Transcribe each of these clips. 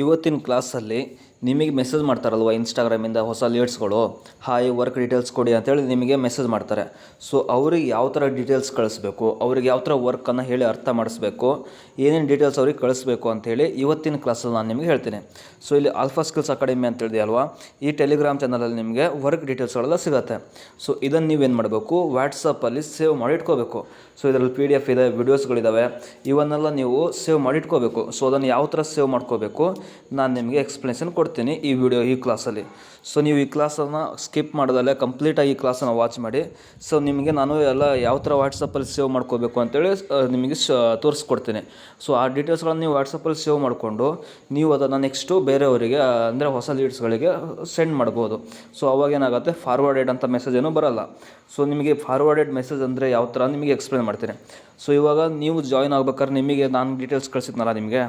ಇವತ್ತಿನ ಕ್ಲಾಸಲ್ಲಿ ನಿಮಗೆ ಮೆಸೇಜ್ ಮಾಡ್ತಾರಲ್ವ ಇನ್ಸ್ಟಾಗ್ರಾಮಿಂದ ಹೊಸ ಲೀಡ್ಸ್ಗಳು, ಹಾಯ್ ವರ್ಕ್ ಡೀಟೇಲ್ಸ್ ಕೊಡಿ ಅಂತೇಳಿ ನಿಮಗೆ ಮೆಸೇಜ್ ಮಾಡ್ತಾರೆ. ಸೊ ಅವ್ರಿಗೆ ಯಾವ ಥರ ಡೀಟೇಲ್ಸ್ ಕಳಿಸ್ಬೇಕು, ಅವ್ರಿಗೆ ಯಾವ ಥರ ವರ್ಕನ್ನು ಹೇಳಿ ಅರ್ಥ ಮಾಡಿಸ್ಬೇಕು, ಏನೇನು ಡೀಟೇಲ್ಸ್ ಅವ್ರಿಗೆ ಕಳಿಸ್ಬೇಕು ಅಂಥೇಳಿ ಇವತ್ತಿನ ಕ್ಲಾಸಲ್ಲಿ ನಾನು ನಿಮಗೆ ಹೇಳ್ತೀನಿ. ಸೊ ಇಲ್ಲಿ ಆಲ್ಫಾ ಸ್ಕಿಲ್ಸ್ ಅಕಾಡೆಮಿ ಅಂತ ಹೇಳಿದೆ ಅಲ್ವಾ, ಈ ಟೆಲಿಗ್ರಾಮ್ ಚಾನಲಲ್ಲಿ ನಿಮಗೆ ವರ್ಕ್ ಡೀಟೇಲ್ಸ್ಗಳೆಲ್ಲ ಸಿಗುತ್ತೆ. ಸೊ ಇದನ್ನು ನೀವೇನು ಮಾಡಬೇಕು, ವಾಟ್ಸಪ್ಪಲ್ಲಿ ಸೇವ್ ಮಾಡಿ ಇಟ್ಕೋಬೇಕು. ಸೊ ಇದರಲ್ಲಿ PDF ಇದೆ, ವಿಡಿಯೋಸ್ಗಳಿದ್ದಾವೆ, ಇವನ್ನೆಲ್ಲ ನೀವು ಸೇವ್ ಮಾಡಿ ಇಟ್ಕೋಬೇಕು. ಸೊ ಅದನ್ನು ಯಾವ ಥರ ಸೇವ್ ಮಾಡ್ಕೋಬೇಕು ನಾನು ನಿಮಗೆ ಎಕ್ಸ್ಪ್ಲನೇಷನ್ ಕೊಡ್ತೀನಿ ಈ ಕ್ಲಾಸಲ್ಲಿ. ಸೊ ನೀವು ಈ ಕ್ಲಾಸನ್ನು ಸ್ಕಿಪ್ ಮಾಡೋದಲ್ಲೇ ಕಂಪ್ಲೀಟಾಗಿ ಈ ಕ್ಲಾಸನ್ನು ವಾಚ್ ಮಾಡಿ. ಸೊ ನಿಮಗೆ ನಾನು ಎಲ್ಲ ಯಾವ ಥರ ವಾಟ್ಸಪ್ಪಲ್ಲಿ ಸೇವ್ ಮಾಡ್ಕೋಬೇಕು ಅಂತೇಳಿ ನಿಮಗೆ ತೋರಿಸ್ಕೊಡ್ತೀನಿ. ಸೊ ಆ ಡೀಟೇಲ್ಸ್ಗಳನ್ನು ನೀವು ವಾಟ್ಸಪ್ಪಲ್ಲಿ ಸೇವ್ ಮಾಡಿಕೊಂಡು ನೀವು ಅದನ್ನು ನೆಕ್ಸ್ಟು ಬೇರೆಯವರಿಗೆ, ಅಂದರೆ ಹೊಸ ಲೀಡ್ಸ್ಗಳಿಗೆ ಸೆಂಡ್ ಮಾಡ್ಬೋದು. ಸೊ ಅವಾಗೇನಾಗುತ್ತೆ, ಫಾರ್ವರ್ಡೆಡ್ ಅಂತ ಮೆಸೇಜ್ ಏನೂ ಬರೋಲ್ಲ. ಸೊ ನಿಮಗೆ ಫಾರ್ವರ್ಡೆಡ್ ಮೆಸೇಜ್ ಅಂದರೆ ಯಾವ ಥರ ನಿಮಗೆ ಎಕ್ಸ್ಪ್ಲೇನ್ ಮಾಡ್ತೀನಿ. ಸೊ ಇವಾಗ ನೀವು ಜಾಯ್ನ್ ಆಗ್ಬೇಕಾದ್ರೆ ನಿಮಗೆ ನಾನು ಡೀಟೇಲ್ಸ್ ಕಳಿಸಿದ್ನಲ್ಲ ನಿಮಗೆ,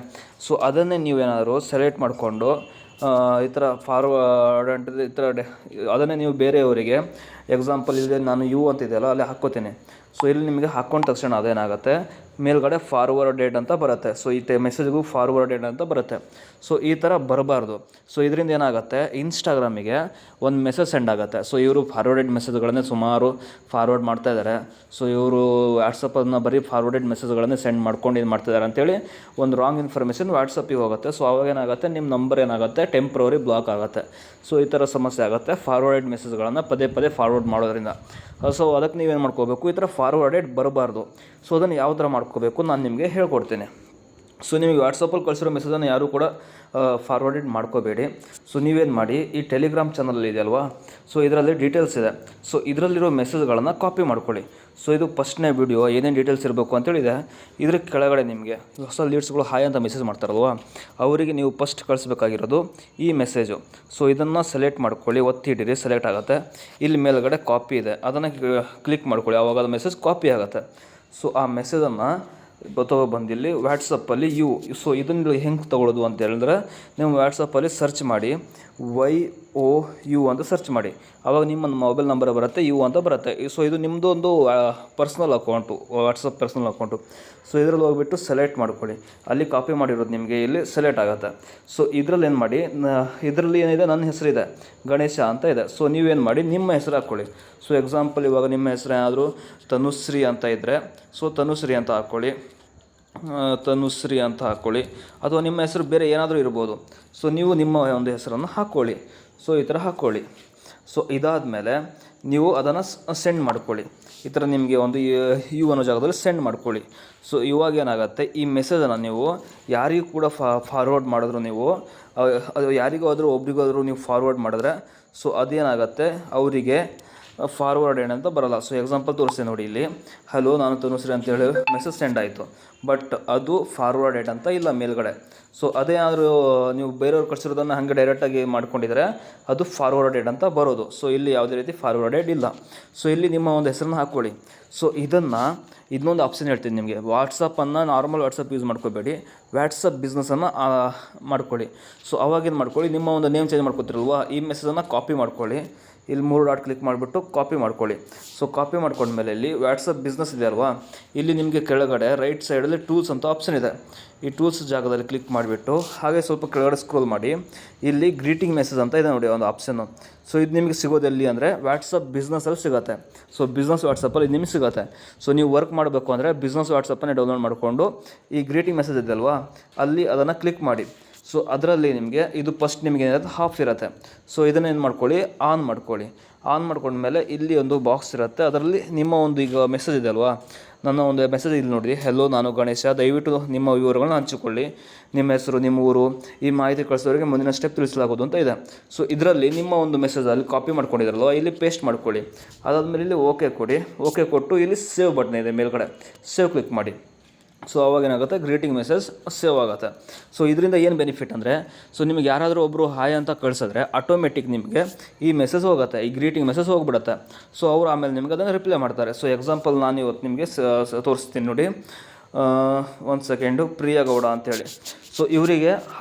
ಸೊ ಅದನ್ನೇ ನೀವೇನಾದರೂ ಸೆಲೆಕ್ಟ್ ಮಾಡಿಕೊಂಡು ಈ ಥರ ಫಾರ್ವರ್ಡ್ ಈ ಥರ ಅದನ್ನೇ ನೀವು ಬೇರೆಯವರಿಗೆ, ಎಕ್ಸಾಂಪಲ್ ಇಲ್ಲಿ ನಾನು ಯು ಅಂತಿದೆಯಲ್ಲ ಅಲ್ಲಿ ಹಾಕ್ಕೋತೀನಿ. ಸೊ ಇಲ್ಲಿ ನಿಮಗೆ ಹಾಕ್ಕೊಂಡ ತಕ್ಷಣ ಅದೇನಾಗುತ್ತೆ, ಮೇಲ್ಗಡೆ ಫಾರ್ವರ್ಡೆಡ್ ಅಂತ ಬರುತ್ತೆ. ಸೊ ಈ ಮೆಸೇಜ್ಗೂ ಫಾರ್ವರ್ಡೆಡ್ ಅಂತ ಬರುತ್ತೆ. ಸೊ ಈ ಥರ ಬರಬಾರ್ದು. ಸೊ ಇದರಿಂದ ಏನಾಗುತ್ತೆ, ಇನ್ಸ್ಟಾಗ್ರಾಮಿಗೆ ಒಂದು ಮೆಸೇಜ್ ಸೆಂಡ್ ಆಗುತ್ತೆ. ಸೊ ಇವರು ಫಾರ್ವರ್ಡೆಡ್ ಮೆಸೇಜ್ಗಳನ್ನೇ ಸುಮಾರು ಫಾರ್ವರ್ಡ್ ಮಾಡ್ತಾಯಿದ್ದಾರೆ. ಸೊ ಇವರು ವಾಟ್ಸಪ್ಪನ್ನು ಬರೀ ಫಾರ್ವರ್ಡೆಡ್ ಮೆಸೇಜ್ಗಳನ್ನೇ ಸೆಂಡ್ ಮಾಡ್ಕೊಂಡು ಇದು ಮಾಡ್ತಿದ್ದಾರೆ ಅಂತೇಳಿ ಒಂದು ರಾಂಗ್ ಇನ್ಫಾರ್ಮೇಷನ್ ವಾಟ್ಸಪ್ಪಿಗೆ ಹೋಗುತ್ತೆ. ಸೊ ಅವಾಗ ಏನಾಗುತ್ತೆ, ನಿಮ್ಮ ನಂಬರ್ ಏನಾಗುತ್ತೆ ಟೆಂಪ್ರವರಿ ಬ್ಲಾಕ್ ಆಗುತ್ತೆ. ಸೊ ಈ ಥರ ಸಮಸ್ಯೆ ಆಗುತ್ತೆ ಫಾರ್ವರ್ಡೆಡ್ ಮೆಸೇಜ್ಗಳನ್ನು ಪದೇ ಪದೇ ಫಾರ್ವರ್ಡ್ ಮಾಡೋದ್ರಿಂದ. ಸೊ ಅದಕ್ಕೆ ನೀವೇನು ಮಾಡ್ಕೋಬೇಕು, ಈ ಥರ ಫಾರ್ವರ್ಡೆಡ್ ಬರಬಾರ್ದು. ಸೊ ಅದನ್ನು ಯಾವ ಥರ ಮಾಡ್ಕೋಬೇಕು ನಾನು ನಿಮಗೆ ಹೇಳ್ಕೊಡ್ತೀನಿ. ಸೊ ನಿಮಗೆ ವಾಟ್ಸಪ್ಪಲ್ಲಿ ಕಳಿಸಿರೋ ಮೆಸೇಜನ್ನು ಯಾರೂ ಕೂಡ ಫಾರ್ವರ್ಡೆಡ್ ಮಾಡ್ಕೋಬೇಡಿ. ಸೊ ನೀವೇನು ಮಾಡಿ, ಈ ಟೆಲಿಗ್ರಾಮ್ ಚಾನಲ್ ಇದೆ ಅಲ್ವಾ, ಸೊ ಇದರಲ್ಲಿ ಡೀಟೇಲ್ಸ್ ಇದೆ. ಸೊ ಇದರಲ್ಲಿರೋ ಮೆಸೇಜ್ಗಳನ್ನು ಕಾಪಿ ಮಾಡ್ಕೊಳ್ಳಿ. ಸೊ ಇದು ಫಸ್ಟ್ನೇ ವಿಡಿಯೋ, ಏನೇನು ಡೀಟೇಲ್ಸ್ ಇರಬೇಕು ಅಂತೇಳಿದೆ. ಇದ್ರ ಕೆಳಗಡೆ ನಿಮಗೆ ಹೊಸ ಲೀಡ್ಸ್ಗಳು ಹಾಯ್ ಅಂತ ಮೆಸೇಜ್ ಮಾಡ್ತಾರಲ್ವ, ಅವರಿಗೆ ನೀವು ಫಸ್ಟ್ ಕಳಿಸ್ಬೇಕಾಗಿರೋದು ಈ ಮೆಸೇಜು. ಸೊ ಇದನ್ನು ಸೆಲೆಕ್ಟ್ ಮಾಡ್ಕೊಳ್ಳಿ, ಒತ್ತಿ ಹಿಡೀರಿ, ಸೆಲೆಕ್ಟ್ ಆಗುತ್ತೆ. ಇಲ್ಲಿ ಮೇಲ್ಗಡೆ ಕಾಪಿ ಇದೆ, ಅದನ್ನು ಕ್ಲಿಕ್ ಮಾಡ್ಕೊಳ್ಳಿ, ಆವಾಗ ಅದು ಮೆಸೇಜ್ ಕಾಪಿ ಆಗುತ್ತೆ. ಸೊ ಆ ಮೆಸೇಜನ್ನು ಬಂದಿಲ್ಲಿ ವಾಟ್ಸಪ್ಪಲ್ಲಿ ಸೊ ಇದನ್ನು ಹೆಂಗೆ ತೊಗೊಳ್ಳೋದು ಅಂತ ಹೇಳಿದ್ರೆ, ನೀವು ವಾಟ್ಸಪ್ಪಲ್ಲಿ ಸರ್ಚ್ ಮಾಡಿ YOU ಅಂತ ಸರ್ಚ್ ಮಾಡಿ, ಆವಾಗ ನಿಮ್ಮ ಮೊಬೈಲ್ ನಂಬರ್ ಬರುತ್ತೆ, ಯು ಅಂತ ಬರುತ್ತೆ. ಸೊ ಇದು ನಿಮ್ಮದು ಒಂದು personal account, WhatsApp personal account. So ಇದರಲ್ಲಿ ಹೋಗ್ಬಿಟ್ಟು ಸೆಲೆಕ್ಟ್ ಮಾಡ್ಕೊಳ್ಳಿ, ಅಲ್ಲಿ ಕಾಪಿ ಮಾಡಿರೋದು ನಿಮಗೆ ಇಲ್ಲಿ ಸೆಲೆಕ್ಟ್ ಆಗುತ್ತೆ. ಸೊ ಇದರಲ್ಲಿ ಏನು ಮಾಡಿ, ಇದರಲ್ಲಿ ಏನಿದೆ, ನನ್ನ ಹೆಸರಿದೆ ಗಣೇಶ ಅಂತ ಇದೆ. ಸೊ ನೀವೇನು ಮಾಡಿ, ನಿಮ್ಮ ಹೆಸರು ಹಾಕ್ಕೊಳ್ಳಿ. ಸೊ ಎಕ್ಸಾಂಪಲ್ ಇವಾಗ ನಿಮ್ಮ ಹೆಸರು ಏನಾದರೂ ತನುಶ್ರೀ ಅಂತ ಇದ್ದರೆ, ಸೊ ತನುಶ್ರೀ ಅಂತ ಹಾಕ್ಕೊಳ್ಳಿ, ತನುಶ್ರೀ ಅಂತ ಹಾಕ್ಕೊಳ್ಳಿ. ಅಥವಾ ನಿಮ್ಮ ಹೆಸರು ಬೇರೆ ಏನಾದರೂ ಇರ್ಬೋದು. ಸೊ ನೀವು ನಿಮ್ಮ ಒಂದು ಹೆಸರನ್ನು ಹಾಕ್ಕೊಳ್ಳಿ. ಸೊ ಈ ಥರ ಹಾಕ್ಕೊಳ್ಳಿ. ಸೊ ಇದಾದಮೇಲೆ ನೀವು ಅದನ್ನು ಸೆಂಡ್ ಮಾಡ್ಕೊಳ್ಳಿ. ಈ ಥರ ನಿಮಗೆ ಒಂದು ಯು ಅನ್ನೋ ಜಾಗದಲ್ಲಿ ಸೆಂಡ್ ಮಾಡ್ಕೊಳ್ಳಿ. ಸೊ ಇವಾಗ ಏನಾಗುತ್ತೆ, ಈ ಮೆಸೇಜನ್ನು ನೀವು ಯಾರಿಗೂ ಕೂಡ ಫಾರ್ವರ್ಡ್ ಮಾಡಿದ್ರು, ನೀವು ಅದು ಯಾರಿಗಾದರೂ ಒಬ್ರಿಗಾದರೂ ನೀವು ಫಾರ್ವರ್ಡ್ ಮಾಡಿದ್ರೆ, ಸೊ ಅದೇನಾಗುತ್ತೆ, ಅವರಿಗೆ ಫಾರ್ವರ್ಡೆಡ್ ಅಂತ ಬರೋಲ್ಲ. ಸೊ ಎಕ್ಸಾಂಪಲ್ ತೋರಿಸ್ತೀನಿ ನೋಡಿ, ಇಲ್ಲಿ ಹಲೋ ನಾನು ತನುಶ್ರೀ ಅಂತೇಳಿ ಮೆಸೇಜ್ ಸೆಂಡ್ ಆಯಿತು, ಬಟ್ ಅದು ಫಾರ್ವರ್ಡೆಡ್ ಅಂತ ಇಲ್ಲ ಮೇಲ್ಗಡೆ. ಸೊ ಅದೇನಾದರೂ ನೀವು ಬೇರೆಯವ್ರು ಕಳಿಸಿರೋದನ್ನು ಹಾಗೆ ಡೈರೆಕ್ಟಾಗಿ ಮಾಡ್ಕೊಂಡಿದ್ರೆ ಅದು ಫಾರ್ವರ್ಡೆಡ್ ಅಂತ ಬರೋದು. ಸೊ ಇಲ್ಲಿ ಯಾವುದೇ ರೀತಿ ಫಾರ್ವರ್ಡೆಡ್ ಇಲ್ಲ. ಸೊ ಇಲ್ಲಿ ನಿಮ್ಮ ಒಂದು ಹೆಸರನ್ನು ಹಾಕ್ಕೊಳ್ಳಿ. ಸೊ ಇನ್ನೊಂದು ಆಪ್ಷನ್ ಹೇಳ್ತೀನಿ ನಿಮಗೆ, ವಾಟ್ಸಪ್ಪನ್ನು ನಾರ್ಮಲ್ ವಾಟ್ಸಪ್ ಯೂಸ್ ಮಾಡ್ಕೋಬೇಡಿ, ವಾಟ್ಸಪ್ ಬಿಸ್ನೆಸ್ಸನ್ನು ಮಾಡ್ಕೊಳ್ಳಿ. ಸೊ ಅವಾಗೇನು ಮಾಡ್ಕೊಳ್ಳಿ, ನಿಮ್ಮ ಒಂದು ನೇಮ್ ಚೇಂಜ್ ಮಾಡ್ಕೊತಿರಲ್ವ, ಈ ಮೆಸೇಜನ್ನು ಕಾಪಿ ಮಾಡ್ಕೊಳ್ಳಿ. ಇಲ್ಲಿ 3 ಡಾಟ್ ಕ್ಲಿಕ್ ಮಾಡಿಬಿಟ್ಟು ಕಾಪಿ ಮಾಡ್ಕೊಳ್ಳಿ. ಸೊ ಕಾಪಿ ಮಾಡ್ಕೊಂಡ್ಮೇಲೆ ಇಲ್ಲಿ ವಾಟ್ಸಪ್ ಬಿಸ್ನೆಸ್ ಇದೆ ಅಲ್ವಾ, ಇಲ್ಲಿ ನಿಮಗೆ ಕೆಳಗಡೆ ರೈಟ್ ಸೈಡಲ್ಲಿ ಟೂಲ್ಸ್ ಅಂತ ಆಪ್ಷನ್ ಇದೆ. ಈ ಟೂಲ್ಸ್ ಜಾಗದಲ್ಲಿ ಕ್ಲಿಕ್ ಮಾಡಿಬಿಟ್ಟು ಹಾಗೆ ಸ್ವಲ್ಪ ಕೆಳಗಡೆ ಸ್ಕ್ರೋಲ್ ಮಾಡಿ, ಇಲ್ಲಿ ಗ್ರೀಟಿಂಗ್ ಮೆಸೇಜ್ ಅಂತ ಇದೆ ನೋಡಿ ಒಂದು ಆಪ್ಷನ್ನು. ಸೊ ಇದು ನಿಮಗೆ ಸಿಗೋದೆಲ್ಲಿ ಅಂದರೆ ವಾಟ್ಸಪ್ ಬಿಸ್ನೆಸ್ಸಲ್ಲಿ ಸಿಗುತ್ತೆ. ಸೊ ಬಿಸ್ನೆಸ್ ವಾಟ್ಸಪ್ಪಲ್ಲಿ ನಿಮಗೆ ಸಿಗುತ್ತೆ. ಸೊ ನೀವು ವರ್ಕ್ ಮಾಡಬೇಕು ಅಂದರೆ ಬಿಸ್ನೆಸ್ ವಾಟ್ಸಪ್ಪನ್ನೇ ಡೌನ್ಲೋಡ್ ಮಾಡಿಕೊಂಡು ಈ ಗ್ರೀಟಿಂಗ್ ಮೆಸೇಜ್ ಇದೆ ಅಲ್ವಾ, ಅಲ್ಲಿ ಅದನ್ನು ಕ್ಲಿಕ್ ಮಾಡಿ. ಸೊ ಅದರಲ್ಲಿ ನಿಮಗೆ ಇದು ಫಸ್ಟ್ ನಿಮಗೆ ಏನಿರುತ್ತೆ ಹಾಫ್ ಇರುತ್ತೆ. ಸೊ ಇದನ್ನೇನು ಮಾಡ್ಕೊಳ್ಳಿ, ಆನ್ ಮಾಡ್ಕೊಂಡ್ಮೇಲೆ ಇಲ್ಲಿ ಒಂದು ಬಾಕ್ಸ್ ಇರುತ್ತೆ, ಅದರಲ್ಲಿ ನಿಮ್ಮ ಒಂದು ಈಗ ಮೆಸೇಜ್ ಇದೆ ಅಲ್ವಾ, ನನ್ನ ಒಂದು ಮೆಸೇಜ್ ಇಲ್ಲಿ ನೋಡಿ, ಹೆಲೋ ನಾನು ಗಣೇಶ, ದಯವಿಟ್ಟು ನಿಮ್ಮ ವಿವರಗಳನ್ನ ಹಂಚಿಕೊಳ್ಳಿ, ನಿಮ್ಮ ಹೆಸರು, ನಿಮ್ಮ ಊರು, ಈ ಮಾಹಿತಿ ಕಳಿಸೋರಿಗೆ ಮುಂದಿನ ಸ್ಟೆಪ್ ತಿಳಿಸಲಾಗೋದು ಅಂತ ಇದೆ. ಸೊ ಇದರಲ್ಲಿ ನಿಮ್ಮ ಒಂದು ಮೆಸೇಜ್ ಅಲ್ಲಿ ಕಾಪಿ ಮಾಡ್ಕೊಂಡಿದ್ರಲ್ವ, ಇಲ್ಲಿ ಪೇಸ್ಟ್ ಮಾಡ್ಕೊಳ್ಳಿ. ಅದಾದಮೇಲೆ ಇಲ್ಲಿ ಓಕೆ ಕೊಡಿ. ಓಕೆ ಕೊಟ್ಟು ಇಲ್ಲಿ ಸೇವ್ ಬಟನ್ ಇದೆ ಮೇಲ್ಗಡೆ, ಸೇವ್ ಕ್ಲಿಕ್ ಮಾಡಿ. ಸೊ ಅವಾಗೇನಾಗುತ್ತೆ, ಗ್ರೀಟಿಂಗ್ ಮೆಸೇಜ್ ಸೇವ್ ಆಗುತ್ತೆ. ಸೊ ಇದರಿಂದ ಏನು ಬೆನಿಫಿಟ್ ಅಂದರೆ, ಸೊ ನಿಮಗೆ ಯಾರಾದರೂ ಒಬ್ಬರು ಹಾಯ್ ಅಂತ ಕಳಿಸಿದ್ರೆ ಆಟೋಮೆಟಿಕ್ ನಿಮಗೆ ಈ ಮೆಸೇಜ್ ಹೋಗುತ್ತೆ, ಈ ಗ್ರೀಟಿಂಗ್ ಮೆಸೇಜ್ ಹೋಗ್ಬಿಡುತ್ತೆ. ಸೊ ಅವರು ಆಮೇಲೆ ನಿಮಗೆ ಅದನ್ನು ರಿಪ್ಲೈ ಮಾಡ್ತಾರೆ. ಸೊ ಎಕ್ಸಾಂಪಲ್ ನಾನು ಇವತ್ತು ನಿಮಗೆ ತೋರಿಸ್ತೀನಿ ನೋಡಿ, ಒಂದು ಸೆಕೆಂಡು ಪ್ರಿಯಾ ಗೌಡ ಅಂತೇಳಿ. ಸೊ ಇವರಿಗೆ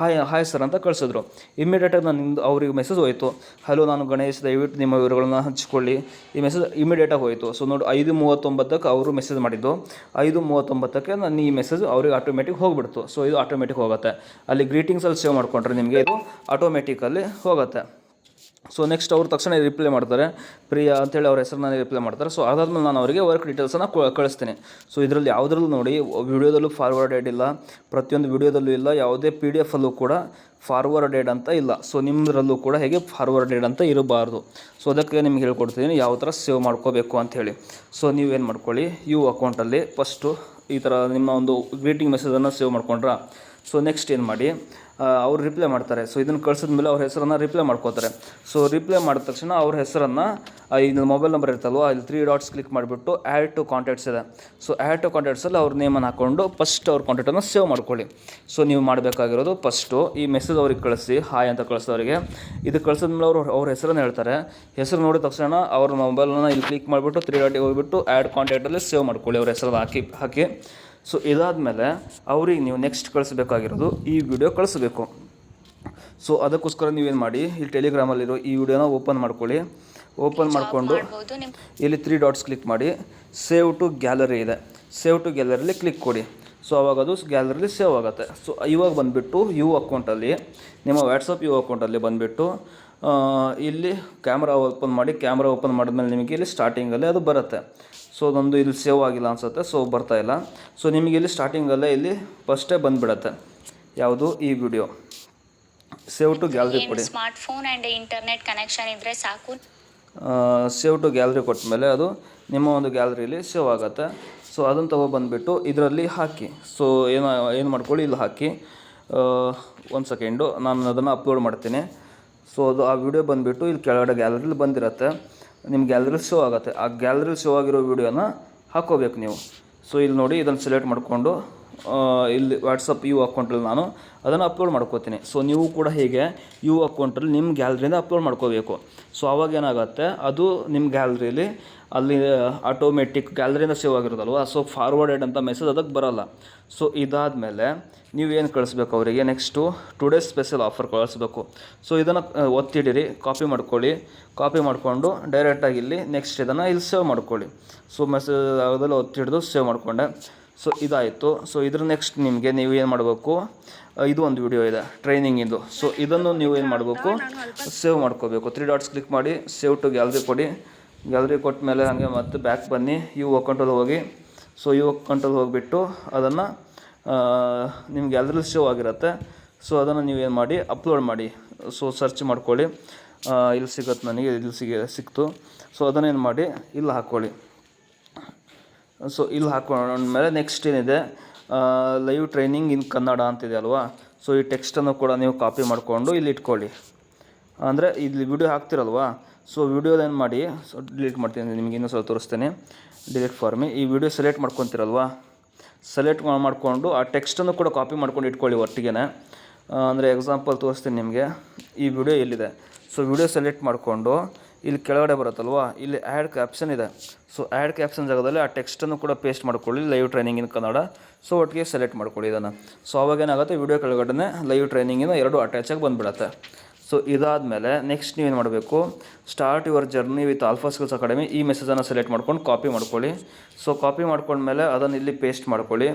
ಹಾಯ್ ಸರ್ ಅಂತ ಕಳಿಸಿದ್ರು. ಇಮಿಡಿಯೇಟಾಗಿ ನಾನು ಅವ್ರಿಗೆ ಮೆಸೇಜ್ ಹೋಯಿತು, ಹಲೋ ನಾನು ಗಣೇಶ್, ದಯವಿಟ್ಟು ನಿಮ್ಮ ವಿವರಗಳನ್ನ ಹಂಚ್ಕೊಳ್ಳಿ. ಈ ಮೆಸೇಜ್ ಇಮಿಡಿಯೇಟಾಗಿ ಹೋಯಿತು. ಸೊ ನೋಡಿ 5:39ಕ್ಕೆ ಅವರು ಮೆಸೇಜ್ ಮಾಡಿದ್ದು, 5:39ಕ್ಕೆ ನಾನು ಈ ಮೆಸೇಜ್ ಅವ್ರಿಗೆ ಆಟೋಮೆಟಿಕ್ ಹೋಗಿಬಿಡ್ತು. ಸೊ ಇದು ಆಟೋಮೆಟಿಕ್ ಹೋಗುತ್ತೆ. ಅಲ್ಲಿ ಗ್ರೀಟಿಂಗ್ಸಲ್ಲಿ ಸೇವ್ ಮಾಡಿಕೊಂಡ್ರೆ ನಿಮಗೆ ಇದು ಆಟೋಮೆಟಿಕಲ್ಲಿ ಹೋಗುತ್ತೆ. ಸೊ ನೆಕ್ಸ್ಟ್ ಅವ್ರು ತಕ್ಷಣ ರಿಪ್ಲೈ ಮಾಡ್ತಾರೆ, ಪ್ರಿಯಾ ಅಂತೇಳಿ ಅವ್ರ ಹೆಸರನ್ನ ರಿಪ್ಲೈ ಮಾಡ್ತಾರೆ. ಸೊ ಅದಾದ್ಮೇಲೆ ನಾನು ಅವರಿಗೆ ವರ್ಕ್ ಡೀಟೇಲ್ಸನ್ನು ಕಳಿಸ್ತೀನಿ. ಸೊ ಇದರಲ್ಲಿ ಯಾವುದ್ರಲ್ಲೂ ನೋಡಿ ವಿಡಿಯೋದಲ್ಲೂ ಫಾರ್ವರ್ಡೆಡ್ ಇಲ್ಲ, ಪ್ರತಿಯೊಂದು ವಿಡಿಯೋದಲ್ಲೂ ಇಲ್ಲ, ಯಾವುದೇ PDF ಅಲ್ಲೂ ಕೂಡ ಫಾರ್ವರ್ಡೆಡ್ ಅಂತ ಇಲ್ಲ. ಸೊ ನಿಮ್ಮದ್ರಲ್ಲೂ ಕೂಡ ಹೇಗೆ ಫಾರ್ವರ್ಡೆಡ್ ಅಂತ ಇರಬಾರ್ದು. ಸೊ ಅದಕ್ಕೆ ನಿಮ್ಗೆ ಹೇಳ್ಕೊಡ್ತೀನಿ ಯಾವ ಥರ ಸೇವ್ ಮಾಡ್ಕೋಬೇಕು ಅಂಥೇಳಿ. ಸೊ ನೀವೇನು ಮಾಡ್ಕೊಳ್ಳಿ, ಅಕೌಂಟಲ್ಲಿ ಫಸ್ಟು ಈ ಥರ ನಿಮ್ಮ ಒಂದು ಗ್ರೀಟಿಂಗ್ ಮೆಸೇಜನ್ನು ಸೇವ್ ಮಾಡ್ಕೊಂಡ್ರಾ. ಸೊ ನೆಕ್ಸ್ಟ್ ಏನು ಮಾಡಿ, ಅವ್ರು ರಿಪ್ಲೈ ಮಾಡ್ತಾರೆ. ಸೊ ಇದನ್ನು ಕಳಿಸಿದ ಮೇಲೆ ಅವ್ರ ಹೆಸರನ್ನು ರಿಪ್ಲೈ ಮಾಡ್ಕೋತಾರೆ. ಸೊ ರಿಪ್ಲೈ ಮಾಡಿದ ತಕ್ಷಣ ಅವ್ರ ಹೆಸರನ್ನು ಇದು ಮೊಬೈಲ್ ನಂಬರ್ ಇರ್ತಲ್ವ, ಇಲ್ಲಿ 3 ಡಾಟ್ಸ್ ಕ್ಲಿಕ್ ಮಾಡಿಬಿಟ್ಟು ಆ್ಯಡ್ ಟು ಕಾಂಟ್ಯಾಕ್ಟ್ಸ್ ಇದೆ. ಸೊ ಆ್ಯಡ್ ಟು ಕಾಂಟ್ಯಾಕ್ಟ್ಸಲ್ಲಿ ಅವ್ರ ನೇಮನ್ನು ಹಾಕ್ಕೊಂಡು ಫಸ್ಟ್ ಅವ್ರ ಕಾಂಟ್ಯಾಕ್ಟನ್ನು ಸೇವ್ ಮಾಡ್ಕೊಳ್ಳಿ. ಸೊ ನೀವು ಮಾಡಬೇಕಾಗಿರೋದು ಫಸ್ಟು ಈ ಮೆಸೇಜ್ ಅವ್ರಿಗೆ ಕಳಿಸಿ, ಹಾಯ್ ಅಂತ ಕಳಿಸೋರಿಗೆ. ಇದು ಕಳಿಸಿದ ಮೇಲೆ ಅವ್ರ ಹೆಸರನ್ನು ಹೇಳ್ತಾರೆ. ಹೆಸರು ನೋಡಿದ ತಕ್ಷಣ ಅವ್ರ ಮೊಬೈಲನ್ನು ಇಲ್ಲಿ ಕ್ಲಿಕ್ ಮಾಡಿಬಿಟ್ಟು 3 ಡಾಟಿಗೆ ಹೋಗಿಬಿಟ್ಟು ಆ್ಯಡ್ ಕಾಂಟ್ಯಾಕ್ಟಲ್ಲಿ ಸೇವ್ ಮಾಡ್ಕೊಳ್ಳಿ, ಅವ್ರ ಹೆಸರನ್ನು ಹಾಕಿ. ಸೊ ಇದಾದಮೇಲೆ ಅವ್ರಿಗೆ ನೀವು ನೆಕ್ಸ್ಟ್ ಕಳಿಸ್ಬೇಕಾಗಿರೋದು ಈ ವಿಡಿಯೋ ಕಳಿಸ್ಬೇಕು. ಸೊ ಅದಕ್ಕೋಸ್ಕರ ನೀವೇನು ಮಾಡಿ, ಇಲ್ಲಿ ಟೆಲಿಗ್ರಾಮಲ್ಲಿರೋ ಈ ವಿಡಿಯೋನ ಓಪನ್ ಮಾಡ್ಕೊಳ್ಳಿ. ಓಪನ್ ಮಾಡಿಕೊಂಡು ಇಲ್ಲಿ 3 ಡಾಟ್ಸ್ ಕ್ಲಿಕ್ ಮಾಡಿ, ಸೇವ್ ಟು ಗ್ಯಾಲರಿ ಇದೆ, ಸೇವ್ ಟು ಗ್ಯಾಲರಿಲಿ ಕ್ಲಿಕ್ ಕೊಡಿ. ಸೊ ಆವಾಗ ಅದು ಗ್ಯಾಲರಿಲಿ ಸೇವ್ ಆಗುತ್ತೆ. ಸೊ ಇವಾಗ ಬಂದುಬಿಟ್ಟು ಅಕೌಂಟಲ್ಲಿ, ನಿಮ್ಮ ವಾಟ್ಸಪ್ ಅಕೌಂಟಲ್ಲಿ ಬಂದುಬಿಟ್ಟು ಇಲ್ಲಿ ಕ್ಯಾಮ್ರಾ ಓಪನ್ ಮಾಡಿ. ಕ್ಯಾಮ್ರಾ ಓಪನ್ ಮಾಡಿದ್ಮೇಲೆ ನಿಮಗೆ ಇಲ್ಲಿ ಸ್ಟಾರ್ಟಿಂಗಲ್ಲೇ ಅದು ಬರುತ್ತೆ. ಸೊ ಅದೊಂದು ಇಲ್ಲಿ ಸೇವ್ ಆಗಿಲ್ಲ ಅನಿಸುತ್ತೆ, ಸೊ ಬರ್ತಾಯಿಲ್ಲ. ಸೊ ನಿಮಗೆ ಇಲ್ಲಿ ಸ್ಟಾರ್ಟಿಂಗಲ್ಲೇ ಇಲ್ಲಿ ಫಸ್ಟೇ ಬಂದುಬಿಡತ್ತೆ ಯಾವುದು ಈ ವಿಡಿಯೋ. ಸೇವ್ ಟು ಗ್ಯಾಲರಿ ಕೊಡಿ. ಸ್ಮಾರ್ಟ್ಫೋನ್ ಆ್ಯಂಡ್ ಇಂಟರ್ನೆಟ್ ಕನೆಕ್ಷನ್ ಇದ್ದರೆ ಸಾಕು. ಸೇವ್ ಟು ಗ್ಯಾಲರಿ ಕೊಟ್ಟ ಮೇಲೆ ಅದು ನಿಮ್ಮ ಒಂದು ಗ್ಯಾಲರಿಲಿ ಸೇವ್ ಆಗುತ್ತೆ. ಸೊ ಅದನ್ನು ತೊಗೊಬಂದುಬಿಟ್ಟು ಇದರಲ್ಲಿ ಹಾಕಿ. ಸೊ ಏನು ಮಾಡ್ಕೊಳ್ಳಿ, ಇಲ್ಲಿ ಹಾಕಿ. ಒಂದು ಸೆಕೆಂಡು ನಾನು ಅದನ್ನು ಅಪ್ಲೋಡ್ ಮಾಡ್ತೀನಿ. ಸೊ ಅದು ಆ ವಿಡಿಯೋ ಬಂದುಬಿಟ್ಟು ಇಲ್ಲಿ ಕೆಳಗಡೆ ಗ್ಯಾಲರಿಲಿ ಬಂದಿರುತ್ತೆ, ನಿಮ್ಮ ಗ್ಯಾಲರಿಲಿ ಶೋ ಆಗುತ್ತೆ. ಆ ಗ್ಯಾಲರಿಲಿ ಶೋ ಆಗಿರೋ ವಿಡಿಯೋನ ಹಾಕ್ಕೋಬೇಕು ನೀವು. ಸೊ ಇಲ್ಲಿ ನೋಡಿ, ಇದನ್ನು ಸೆಲೆಕ್ಟ್ ಮಾಡಿಕೊಂಡು ಇಲ್ಲಿ ವಾಟ್ಸಪ್ ಅಕೌಂಟಲ್ಲಿ ನಾನು ಅದನ್ನು ಅಪ್ಲೋಡ್ ಮಾಡ್ಕೋತೀನಿ. ಸೊ ನೀವು ಕೂಡ ಹೀಗೆ ಅಕೌಂಟಲ್ಲಿ ನಿಮ್ಮ ಗ್ಯಾಲರಿಯಿಂದ ಅಪ್ಲೋಡ್ ಮಾಡ್ಕೋಬೇಕು. ಸೊ ಆವಾಗ ಏನಾಗುತ್ತೆ, ಅದು ನಿಮ್ಮ ಗ್ಯಾಲರಿಲಿ ಅಲ್ಲಿ ಆಟೋಮೆಟಿಕ್ ಗ್ಯಾಲರಿಯಿಂದ ಸೇವ್ ಆಗಿರೋದಲ್ವ. ಸೊ ಫಾರ್ವರ್ಡೆಡ್ ಅಂತ ಮೆಸೇಜ್ ಅದಕ್ಕೆ ಬರೋಲ್ಲ. ಸೊ ಇದಾದಮೇಲೆ ನೀವೇನು ಕಳಿಸ್ಬೇಕು ಅವರಿಗೆ, ನೆಕ್ಸ್ಟು ಟುಡೇ ಸ್ಪೆಷಲ್ ಆಫರ್ ಕಳಿಸ್ಬೇಕು. ಸೊ ಇದನ್ನು ಒತ್ತಿಡಿರಿ, ಕಾಪಿ ಮಾಡ್ಕೊಳ್ಳಿ. ಕಾಪಿ ಮಾಡಿಕೊಂಡು ಡೈರೆಕ್ಟಾಗಿ ಇಲ್ಲಿ ನೆಕ್ಸ್ಟ್ ಇದನ್ನು ಇಲ್ಲಿ ಸೇವ್ ಮಾಡ್ಕೊಳ್ಳಿ. ಸೊ ಮೆಸೇಜ್ ಯಾವುದೆಲ್ಲ ಒತ್ತಿಡಿದು ಸೇವ್ ಮಾಡಿಕೊಂಡೆ. ಸೊ ಇದಾಯಿತು. ಸೊ ಇದ್ರ ನೆಕ್ಸ್ಟ್ ನೀವು ಏನು ಮಾಡಬೇಕು, ಇದು ಒಂದು ವಿಡಿಯೋ ಇದೆ ಟ್ರೈನಿಂಗಿಂದು. ಸೊ ಇದನ್ನು ನೀವು ಏನು ಮಾಡಬೇಕು, ಸೇವ್ ಮಾಡ್ಕೋಬೇಕು. 3 ಡಾಟ್ಸ್ ಕ್ಲಿಕ್ ಮಾಡಿ, ಸೇವ್ ಟು ಗ್ಯಾಲರಿ ಕೊಡಿ. ಗ್ಯಾಲರಿ ಕೊಟ್ಟ ಮೇಲೆ ಹಾಗೆ ಮತ್ತೆ ಬ್ಯಾಕ್ ಬನ್ನಿ, ಅಕೌಂಟಲ್ಲಿ ಹೋಗಿ. ಸೊ ಅಕೌಂಟಲ್ಲಿ ಹೋಗಿಬಿಟ್ಟು ಅದನ್ನು ನಿಮ್ಮ ಗ್ಯಾಲರಿಲಿ ಸೇವ್ ಆಗಿರುತ್ತೆ. ಸೊ ಅದನ್ನು ನೀವೇನು ಮಾಡಿ, ಅಪ್ಲೋಡ್ ಮಾಡಿ. ಸೊ ಸರ್ಚ್ ಮಾಡ್ಕೊಳ್ಳಿ, ಇಲ್ಲಿ ಸಿಗುತ್ತೆ ನನಗೆ, ಇಲ್ಲಿ ಸಿಕ್ತು. ಸೊ ಅದನ್ನೇನು ಮಾಡಿ ಇಲ್ಲಿ ಹಾಕ್ಕೊಳ್ಳಿ. ಸೊ ಇಲ್ಲಿ ಹಾಕೊಂಡ್ಮೇಲೆ ನೆಕ್ಸ್ಟ್ ಏನಿದೆ, ಲೈವ್ ಟ್ರೈನಿಂಗ್ ಇನ್ ಕನ್ನಡ ಅಂತಿದೆ ಅಲ್ವಾ. ಸೊ ಈ ಟೆಕ್ಸ್ಟನ್ನು ಕೂಡ ನೀವು ಕಾಪಿ ಮಾಡಿಕೊಂಡು ಇಲ್ಲಿ ಇಟ್ಕೊಳ್ಳಿ. ಅಂದರೆ ಇಲ್ಲಿ ವಿಡಿಯೋ ಹಾಕ್ತಿರಲ್ವಾ. ಸೊ ವಿಡಿಯೋದೇನು ಮಾಡಿ, ಸೊ ಡಿಲೀಟ್ ಮಾಡ್ತೀನಿ, ನಿಮಗೆ ಇನ್ನೂ ಸ್ವಲ್ಪ ತೋರಿಸ್ತೇನೆ. Delete for me. ಈ ವಿಡಿಯೋ ಸೆಲೆಕ್ಟ್ ಮಾಡ್ಕೊತಿರಲ್ವಾ, ಸೆಲೆಕ್ಟ್ ಮಾಡಿಕೊಂಡು ಆ ಟೆಕ್ಸ್ಟನ್ನು ಕೂಡ ಕಾಪಿ ಮಾಡ್ಕೊಂಡು ಇಟ್ಕೊಳ್ಳಿ ಒಟ್ಟಿಗೆ. ಅಂದರೆ ಎಕ್ಸಾಂಪಲ್ ತೋರಿಸ್ತೀನಿ ನಿಮಗೆ. ಈ ವಿಡಿಯೋ ಎಲ್ಲಿದೆ, ಸೊ ವಿಡಿಯೋ ಸೆಲೆಕ್ಟ್ ಮಾಡಿಕೊಂಡು ಇಲ್ಲಿ ಕೆಳಗಡೆ ಬರುತ್ತಲ್ವ, ಇಲ್ಲಿ ಆ್ಯಡ್ ಕ್ಯಾಪ್ಷನ್ ಇದೆ. ಸೊ ಆ್ಯಡ್ ಕ್ಯಾಪ್ಷನ್ ಜಾಗದಲ್ಲಿ ಆ ಟೆಕ್ಸ್ಟನ್ನು ಕೂಡ ಪೇಸ್ಟ್ ಮಾಡ್ಕೊಳ್ಳಿ, live training in Kannada. So ಒಟ್ಟಿಗೆ ಸೆಲೆಕ್ಟ್ ಮಾಡ್ಕೊಳ್ಳಿ ಇದನ್ನು. ಸೊ ಅವಾಗೇನಾಗುತ್ತೆ, ವಿಡಿಯೋ ಕೆಳಗಡೆ ಲೈವ್ ಟ್ರೈನಿಂಗಿನ 2 ಅಟ್ಯಾಚಾಗಿ ಬಂದುಬಿಡತ್ತೆ. ಸೊ ಇದಾದಮೇಲೆ ನೆಕ್ಸ್ಟ್ ನೀವೇನು ಮಾಡಬೇಕು, start your journey with alpha skills academy. ಈ ಮೆಸೇಜನ್ನು ಸೆಲೆಕ್ಟ್ ಮಾಡ್ಕೊಂಡು ಕಾಪಿ ಮಾಡ್ಕೊಳ್ಳಿ. ಸೊ ಕಾಪಿ ಮಾಡ್ಕೊಂಡ್ಮೇಲೆ ಅದನ್ನು ಇಲ್ಲಿ ಪೇಸ್ಟ್ ಮಾಡ್ಕೊಳ್ಳಿ.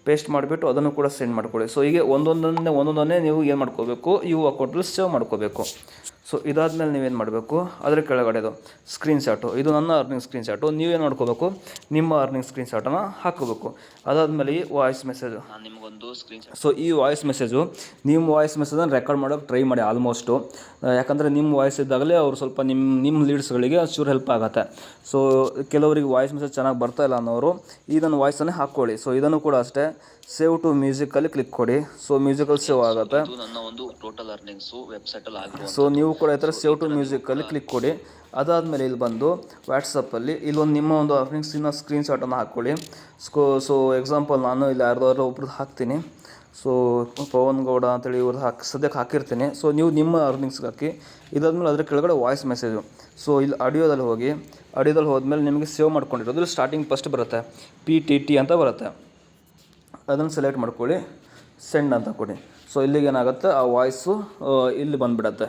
ಪೇಸ್ಟ್ ಮಾಡಿಬಿಟ್ಟು ಅದನ್ನು ಕೂಡ ಸೆಂಡ್ ಮಾಡ್ಕೊಳ್ಳಿ. ಸೊ ಹೀಗೆ ಒಂದೊಂದನ್ನೇ ನೀವು ಏನು ಮಾಡ್ಕೋಬೇಕು, ಅಕೌಂಟಲ್ಲಿ ಸೇವ್ ಮಾಡ್ಕೋಬೇಕು. ಸೊ ಇದಾದಮೇಲೆ ನೀವೇನು ಮಾಡಬೇಕು, ಅದರ ಕೆಳಗಡೆದು ಸ್ಕ್ರೀನ್ಶಾಟು, ಇದು ನನ್ನ ಅರ್ನಿಂಗ್ ಸ್ಕ್ರೀನ್ಶಾಟು. ನೀವೇನು ಮಾಡ್ಕೋಬೇಕು, ನಿಮ್ಮ ಅರ್ನಿಂಗ್ ಸ್ಕ್ರೀನ್ಶಾಟನ್ನು ಹಾಕ್ಕೋಬೇಕು. ಅದಾದಮೇಲೆ ಈ ವಾಯ್ಸ್ ಮೆಸೇಜು, ನಿಮಗೊಂದು ಸ್ಕ್ರೀನ್ಶಾಟ್. ಸೊ ಈ ವಾಯ್ಸ್ ಮೆಸೇಜು, ನಿಮ್ಮ ವಾಯ್ಸ್ ಮೆಸೇಜನ್ನು ರೆಕಾರ್ಡ್ ಮಾಡೋಕ್ಕೆ ಟ್ರೈ ಮಾಡಿ ಆಲ್ಮೋಸ್ಟು. ಯಾಕಂದರೆ ನಿಮ್ಮ ವಾಯ್ಸ್ ಇದ್ದಾಗಲೇ ಅವರು ಸ್ವಲ್ಪ ನಿಮ್ಮ ಲೀಡ್ಸ್ಗಳಿಗೆ ಚೂರು ಹೆಲ್ಪ್ ಆಗುತ್ತೆ. ಸೊ ಕೆಲವರಿಗೆ ವಾಯ್ಸ್ ಮೆಸೇಜ್ ಚೆನ್ನಾಗಿ ಬರ್ತಾಯಿಲ್ಲ ಅನ್ನೋರು ಇದನ್ನು ವಾಯ್ಸನ್ನೇ ಹಾಕ್ಕೊಳ್ಳಿ. ಸೊ ಇದನ್ನು ಕೂಡ ಅಷ್ಟೇ, ಸೇವ್ ಟು ಮ್ಯೂಸಿಕಲ್ಲಿ ಕ್ಲಿಕ್ ಕೊಡಿ. ಸೊ ಮ್ಯೂಸಿಕಲ್ಲಿ ಸೇವ್ ಆಗುತ್ತೆ. ನನ್ನ ಒಂದು ಟೋಟಲ್ ಅರ್ನಿಂಗ್ಸು ವೆಬ್ಸೈಟಲ್ಲಿ ಆಗಿರೋ. ಸೊ ನೀವು ಕೂಡ ಈ ಥರ ಸೇವ್ ಟು ಮ್ಯೂಸಿಕಲ್ಲಿ ಕ್ಲಿಕ್ ಕೊಡಿ. ಅದಾದಮೇಲೆ ಇಲ್ಲಿ ಬಂದು ವಾಟ್ಸಪ್ಪಲ್ಲಿ ಇಲ್ಲೊಂದು ನಿಮ್ಮ ಒಂದು ಅರ್ನಿಂಗ್ಸಿನ ಸ್ಕ್ರೀನ್ಶಾಟನ್ನು ಹಾಕ್ಕೊಳ್ಳಿ. ಸೊ ಎಕ್ಸಾಂಪಲ್ ನಾನು ಇಲ್ಲಿ ಯಾರ್ದಾದ್ರು ಒಬ್ರದ್ದು ಹಾಕ್ತೀನಿ. ಸೊ ಪವನ್ ಗೌಡ ಅಂತೇಳಿ ಇವ್ರದ್ದು ಸದ್ಯಕ್ಕೆ ಹಾಕಿರ್ತೀನಿ. ಸೊ ನೀವು ನಿಮ್ಮ ಅರ್ನಿಂಗ್ಸ್ಗೆ ಹಾಕಿ. ಇದಾದ್ಮೇಲೆ ಅದ್ರ ಕೆಳಗಡೆ ವಾಯ್ಸ್ ಮೆಸೇಜು. ಸೊ ಇಲ್ಲಿ ಆಡಿಯೋದಲ್ಲಿ ಹೋಗಿ, ಆಡಿಯೋದಲ್ಲಿ ಹೋದ್ಮೇಲೆ ನಿಮಗೆ ಸೇವ್ ಮಾಡ್ಕೊಂಡಿರೋದು ಸ್ಟಾರ್ಟಿಂಗ್ ಫಸ್ಟ್ ಬರುತ್ತೆ, PTT ಅಂತ ಬರುತ್ತೆ. ಅದನ್ನು ಸೆಲೆಕ್ಟ್ ಮಾಡ್ಕೊಳ್ಳಿ, ಸೆಂಡ್ ಅಂತ ಕೊಡಿ. ಸೊ ಇಲ್ಲಿಗೆ ಏನಾಗುತ್ತೆ, ಆ ವಾಯ್ಸು ಇಲ್ಲಿ ಬಂದುಬಿಡತ್ತೆ.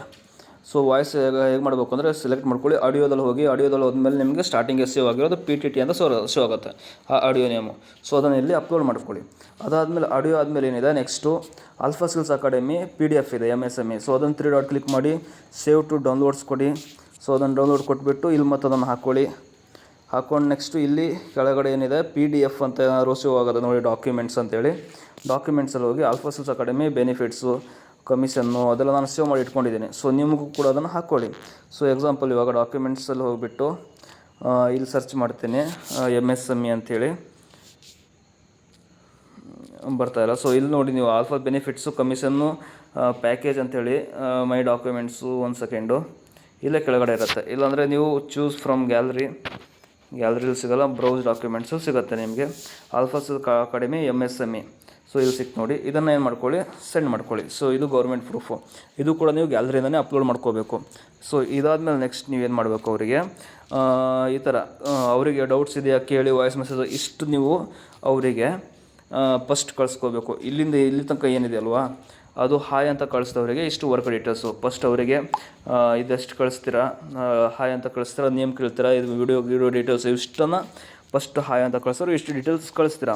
ಸೊ ವಾಯ್ಸ್ ಹೇಗೆ ಮಾಡಬೇಕು ಅಂದರೆ ಸೆಲೆಕ್ಟ್ ಮಾಡ್ಕೊಳ್ಳಿ, ಆಡಿಯೋದಲ್ಲಿ ಹೋಗಿ, ಆಡಿಯೋದಲ್ಲಿ ಹೋದ್ಮೇಲೆ ನಿಮಗೆ ಸ್ಟಾರ್ಟಿಂಗೆ ಸೇವ್ ಆಗಿರೋದು PTT ಅಂತ ಶೋ ಆಗುತ್ತೆ ಆ ಆಡಿಯೋ ನೇಮು. ಸೊ ಅದನ್ನು ಇಲ್ಲಿ ಅಪ್ಲೋಡ್ ಮಾಡ್ಕೊಳ್ಳಿ. ಅದಾದಮೇಲೆ ಆಡಿಯೋ ಆದಮೇಲೆ ಏನಿದೆ, next alpha skills academy PDF ಇದೆ MSME. ಸೊ ಅದನ್ನು 3 ಡಾಟ್ ಕ್ಲಿಕ್ ಮಾಡಿ ಸೇವ್ ಟು ಡೌನ್ಲೋಡ್ಸ್ ಕೊಡಿ. ಸೊ ಅದನ್ನು ಡೌನ್ಲೋಡ್ ಕೊಟ್ಬಿಟ್ಟು ಇಲ್ಲಿ ಮತ್ತು ಅದನ್ನು ಹಾಕ್ಕೊಂಡು ನೆಕ್ಸ್ಟು ಇಲ್ಲಿ ಕೆಳಗಡೆ ಏನಿದೆ PDF ಅಂತ ಏನಾದ್ರು ಶೋ ಆಗೋದು ನೋಡಿ, ಡಾಕ್ಯುಮೆಂಟ್ಸ್ ಅಂತೇಳಿ. ಡಾಕ್ಯುಮೆಂಟ್ಸಲ್ಲಿ ಹೋಗಿ alpha skills academy benefits, commission ಅದೆಲ್ಲ ನಾನು ಸೇವ್ ಮಾಡಿ ಇಟ್ಕೊಂಡಿದ್ದೀನಿ. ಸೊ ನಿಮಗೂ ಕೂಡ ಅದನ್ನು ಹಾಕ್ಕೊಳ್ಳಿ. ಸೊ ಎಕ್ಸಾಂಪಲ್ ಇವಾಗ ಡಾಕ್ಯುಮೆಂಟ್ಸಲ್ಲಿ ಹೋಗಿಬಿಟ್ಟು ಇಲ್ಲಿ ಸರ್ಚ್ ಮಾಡ್ತೀನಿ MSME ಅಂಥೇಳಿ ಬರ್ತಾಯಿಲ್ಲ. ಸೊ ಇಲ್ಲಿ ನೋಡಿ ನೀವು ಆಲ್ಫಾ ಬೆನಿಫಿಟ್ಸು, ಕಮಿಷನ್ನು, ಪ್ಯಾಕೇಜ್ ಅಂಥೇಳಿ ಮೈ ಡಾಕ್ಯುಮೆಂಟ್ಸು. 1 ಸೆಕೆಂಡು, ಇಲ್ಲೇ ಕೆಳಗಡೆ ಇರುತ್ತೆ. ಇಲ್ಲಾಂದರೆ ನೀವು ಚೂಸ್ ಫ್ರಮ್ ಗ್ಯಾಲರಿಲಿ ಸಿಗೋಲ್ಲ, ಬ್ರೌಸ್ ಡಾಕ್ಯುಮೆಂಟ್ಸು ಸಿಗುತ್ತೆ ನಿಮಗೆ. Alpha academy MSME. ಸೊ ಇಲ್ಲಿ ಸಿಕ್ತು ನೋಡಿ, ಇದನ್ನು ಏನು ಮಾಡ್ಕೊಳ್ಳಿ, ಸೆಂಡ್ ಮಾಡ್ಕೊಳ್ಳಿ. ಸೊ ಇದು ಗೌರ್ಮೆಂಟ್ ಪ್ರೂಫು. ಇದು ಕೂಡ ನೀವು ಗ್ಯಾಲರಿಯಿಂದನೇ ಅಪ್ಲೋಡ್ ಮಾಡ್ಕೋಬೇಕು. ಸೊ ಇದಾದಮೇಲೆ ನೆಕ್ಸ್ಟ್ ನೀವೇನು ಮಾಡಬೇಕು, ಅವರಿಗೆ ಈ ಥರ ಅವರಿಗೆ ಡೌಟ್ಸ್ ಇದೆಯಾ ಕೇಳಿ, ವಾಯ್ಸ್ ಮೆಸೇಜ್ ಇಷ್ಟು ನೀವು ಅವರಿಗೆ ಫಸ್ಟ್ ಕಳಿಸ್ಕೋಬೇಕು. ಇಲ್ಲಿ ತನಕ ಏನಿದೆ ಅಲ್ವಾ, ಅದು ಹಾಯ್ ಅಂತ ಕಳಿಸಿದವರಿಗೆ ಇಷ್ಟು ವರ್ಕ್ ಡೀಟೇಲ್ಸು. ಫಸ್ಟ್ ಅವರಿಗೆ ಇದೆಷ್ಟು ಕಳಿಸ್ತೀರಾ, ಹಾಯ್ ಅಂತ ಕಳಿಸ್ತೀರಾ, ನೇಮ್ ಕೇಳ್ತೀರಾ, ಇದು ವಿಡಿಯೋ ಡೀಟೇಲ್ಸ್ ಇಷ್ಟನ್ನು ಫಸ್ಟ್ ಹಾಯ್ ಅಂತ ಕಳಿಸೋರು ಇಷ್ಟು ಡೀಟೇಲ್ಸ್ ಕಳಿಸ್ತೀರಾ.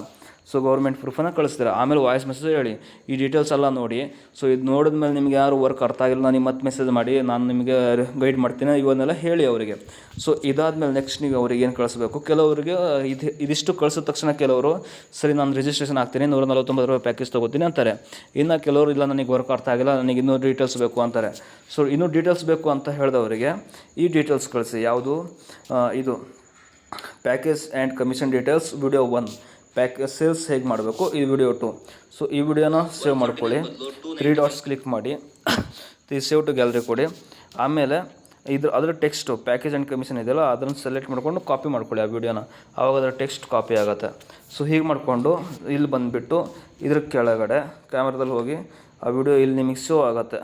ಸೊ ಗೌರ್ಮೆಂಟ್ ಪ್ರೂಫನ್ನು ಕಳಿಸ್ತೀರಾ. ಆಮೇಲೆ ವಾಯ್ಸ್ ಮೆಸೇಜ್ ಹೇಳಿ, ಈ ಡೀಟೇಲ್ಸ್ ಎಲ್ಲ ನೋಡಿ. ಸೊ ಇದು ನೋಡಿದ್ಮೇಲೆ ನಿಮ್ಗೆ ಯಾರು ವರ್ಕ್ ಅರ್ಥ ಆಗಿಲ್ಲ, ನಾನು ಮತ್ತೆ ಮೆಸೇಜ್ ಮಾಡಿ, ನಾನು ನಿಮಗೆ ಗೈಡ್ ಮಾಡ್ತೀನಿ, ಇವನ್ನೆಲ್ಲ ಹೇಳಿ ಅವರಿಗೆ. ಸೊ ಇದಾದಮೇಲೆ ನೆಕ್ಸ್ಟ್ ನೀವು ಅವ್ರಿಗೆ ಏನು ಕಳಿಸ್ಬೇಕು, ಕೆಲವರಿಗೆ ಇದಿಷ್ಟು ಕಳಿಸಿದ ತಕ್ಷಣ ಕೆಲವರು ಸರಿ ನಾನು ರಿಜಿಸ್ಟ್ರೇಷನ್ ಆಗ್ತೀನಿ, $149 ಪ್ಯಾಕೇಜ್ ತೊಗೋತೀನಿ ಅಂತಾರೆ. ಇನ್ನು ಕೆಲವರು ಇಲ್ಲ, ನನಗೆ ವರ್ಕ್ ಅರ್ಥ ಆಗಿಲ್ಲ, ನನಗೆ ಇನ್ನೂ ಡೀಟೇಲ್ಸ್ ಬೇಕು ಅಂತಾರೆ. ಸೊ ಇನ್ನೂ ಡೀಟೇಲ್ಸ್ ಬೇಕು ಅಂತ ಹೇಳಿದವರಿಗೆ ಈ ಡೀಟೇಲ್ಸ್ ಕಳಿಸಿ. ಯಾವುದು ಇದು package and commission details video 1, package sales ಹೇಗೆ ಮಾಡಬೇಕು ಈ ವಿಡಿಯೋ 2. ಸೊ ಈ ವಿಡಿಯೋನ ಸೇವ್ ಮಾಡ್ಕೊಳ್ಳಿ, 3 ಡಾಟ್ಸ್ ಕ್ಲಿಕ್ ಮಾಡಿ ಸೇವ್ ಟು ಗ್ಯಾಲರಿ ಕೊಡಿ. ಆಮೇಲೆ ಅದರ ಟೆಕ್ಸ್ಟು ಪ್ಯಾಕೇಜ್ ಆ್ಯಂಡ್ ಕಮಿಷನ್ ಇದೆಯಲ್ಲ ಅದನ್ನು ಸೆಲೆಕ್ಟ್ ಮಾಡಿಕೊಂಡು ಕಾಪಿ ಮಾಡ್ಕೊಳ್ಳಿ ಆ ವಿಡಿಯೋನ, ಆವಾಗ ಅದರ ಟೆಕ್ಸ್ಟ್ ಕಾಪಿ ಆಗುತ್ತೆ. ಸೊ ಹೀಗೆ ಮಾಡಿಕೊಂಡು ಇಲ್ಲಿ ಬಂದುಬಿಟ್ಟು ಇದ್ರ ಕೆಳಗಡೆ ಕ್ಯಾಮ್ರಾದಲ್ಲಿ ಹೋಗಿ ಆ ವಿಡಿಯೋ ಇಲ್ಲಿ ನಿಮಗೆ ಶೋ ಆಗುತ್ತೆ,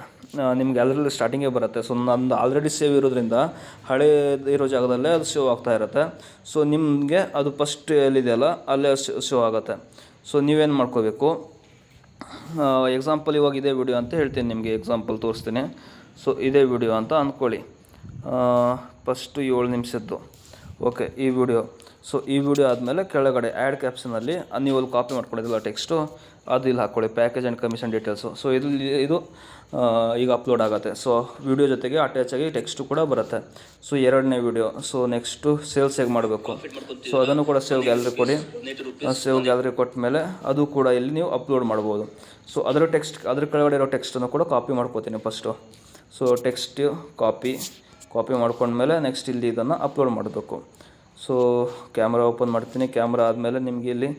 ನಿಮ್ಮ ಗ್ಯಾಲರಿಯಲ್ಲಿ ಸ್ಟಾರ್ಟಿಂಗೇ ಬರುತ್ತೆ. ಸೊ ನಂದು ಆಲ್ರೆಡಿ ಸೇವ್ ಇರೋದ್ರಿಂದ ಹಳೇ ಇರೋ ಜಾಗದಲ್ಲೇ ಅದು ಶೋ ಆಗ್ತಾ ಇರುತ್ತೆ. ಸೊ ನಿಮಗೆ ಅದು ಫಸ್ಟ್ ಎಲ್ಲಿದೆಯಲ್ಲ ಅಲ್ಲೇ ಶೋ ಆಗುತ್ತೆ. ಸೊ ನೀವೇನು ಮಾಡ್ಕೋಬೇಕು, ಎಕ್ಸಾಂಪಲ್ ಇವಾಗ ಇದೇ ವಿಡಿಯೋ ಅಂತ ಹೇಳ್ತೀನಿ, ನಿಮಗೆ ಎಕ್ಸಾಂಪಲ್ ತೋರಿಸ್ತೀನಿ. ಸೊ ಇದೇ ವಿಡಿಯೋ ಅಂತ ಅಂದ್ಕೊಳ್ಳಿ, ಫಸ್ಟು 7 ನಿಮಿಷದ್ದು. ಓಕೆ, ಈ ವಿಡಿಯೋ. ಸೊ ಈ ವಿಡಿಯೋ ಆದಮೇಲೆ ಕೆಳಗಡೆ ಆ್ಯಡ್ ಕ್ಯಾಪ್ಷನಲ್ಲಿ ನೀವು ಅಲ್ಲಿ ಕಾಪಿ ಮಾಡ್ಕೊಂಡಿದ್ದಿಲ್ಲ ಟೆಕ್ಸ್ಟು, ಅದು ಇಲ್ಲಿ ಹಾಕ್ಕೊಳ್ಳಿ, package and commission details. So ಇದು ಈಗ ಅಪ್ಲೋಡ್ ಆಗುತ್ತೆ. ಸೊ ವಿಡಿಯೋ ಜೊತೆಗೆ ಅಟ್ಯಾಚ್ ಆಗಿ ಟೆಕ್ಸ್ಟು ಕೂಡ ಬರುತ್ತೆ. ಸೊ 2ನೇ ವಿಡಿಯೋ. ಸೊ ನೆಕ್ಸ್ಟು ಸೇಲ್ಸ್ ಹೇಗೆ ಮಾಡಬೇಕು, ಸೊ ಅದನ್ನು ಕೂಡ ಸೇವ್ ಗ್ಯಾಲರಿ ಕೊಡಿ. ಸೇವ್ ಗ್ಯಾಲರಿ ಕೊಟ್ಟ ಮೇಲೆ ಅದು ಕೂಡ ಇಲ್ಲಿ ನೀವು ಅಪ್ಲೋಡ್ ಮಾಡ್ಬೋದು. ಸೊ ಅದ್ರ ಕೆಳಗಡೆ ಇರೋ ಟೆಕ್ಸ್ಟನ್ನು ಕೂಡ ಕಾಪಿ ಮಾಡ್ಕೋತೀನಿ ಫಸ್ಟು. ಸೊ ಟೆಕ್ಸ್ಟ್ ಕಾಪಿ ಮಾಡ್ಕೊಂಡ್ಮೇಲೆ ನೆಕ್ಸ್ಟ್ ಇಲ್ಲಿ ಇದನ್ನು ಅಪ್ಲೋಡ್ ಮಾಡಬೇಕು. ಸೊ ಕ್ಯಾಮ್ರಾ ಓಪನ್ ಮಾಡ್ತೀನಿ. ಕ್ಯಾಮ್ರಾ ಆದಮೇಲೆ ನಿಮಗೆ ಇಲ್ಲಿ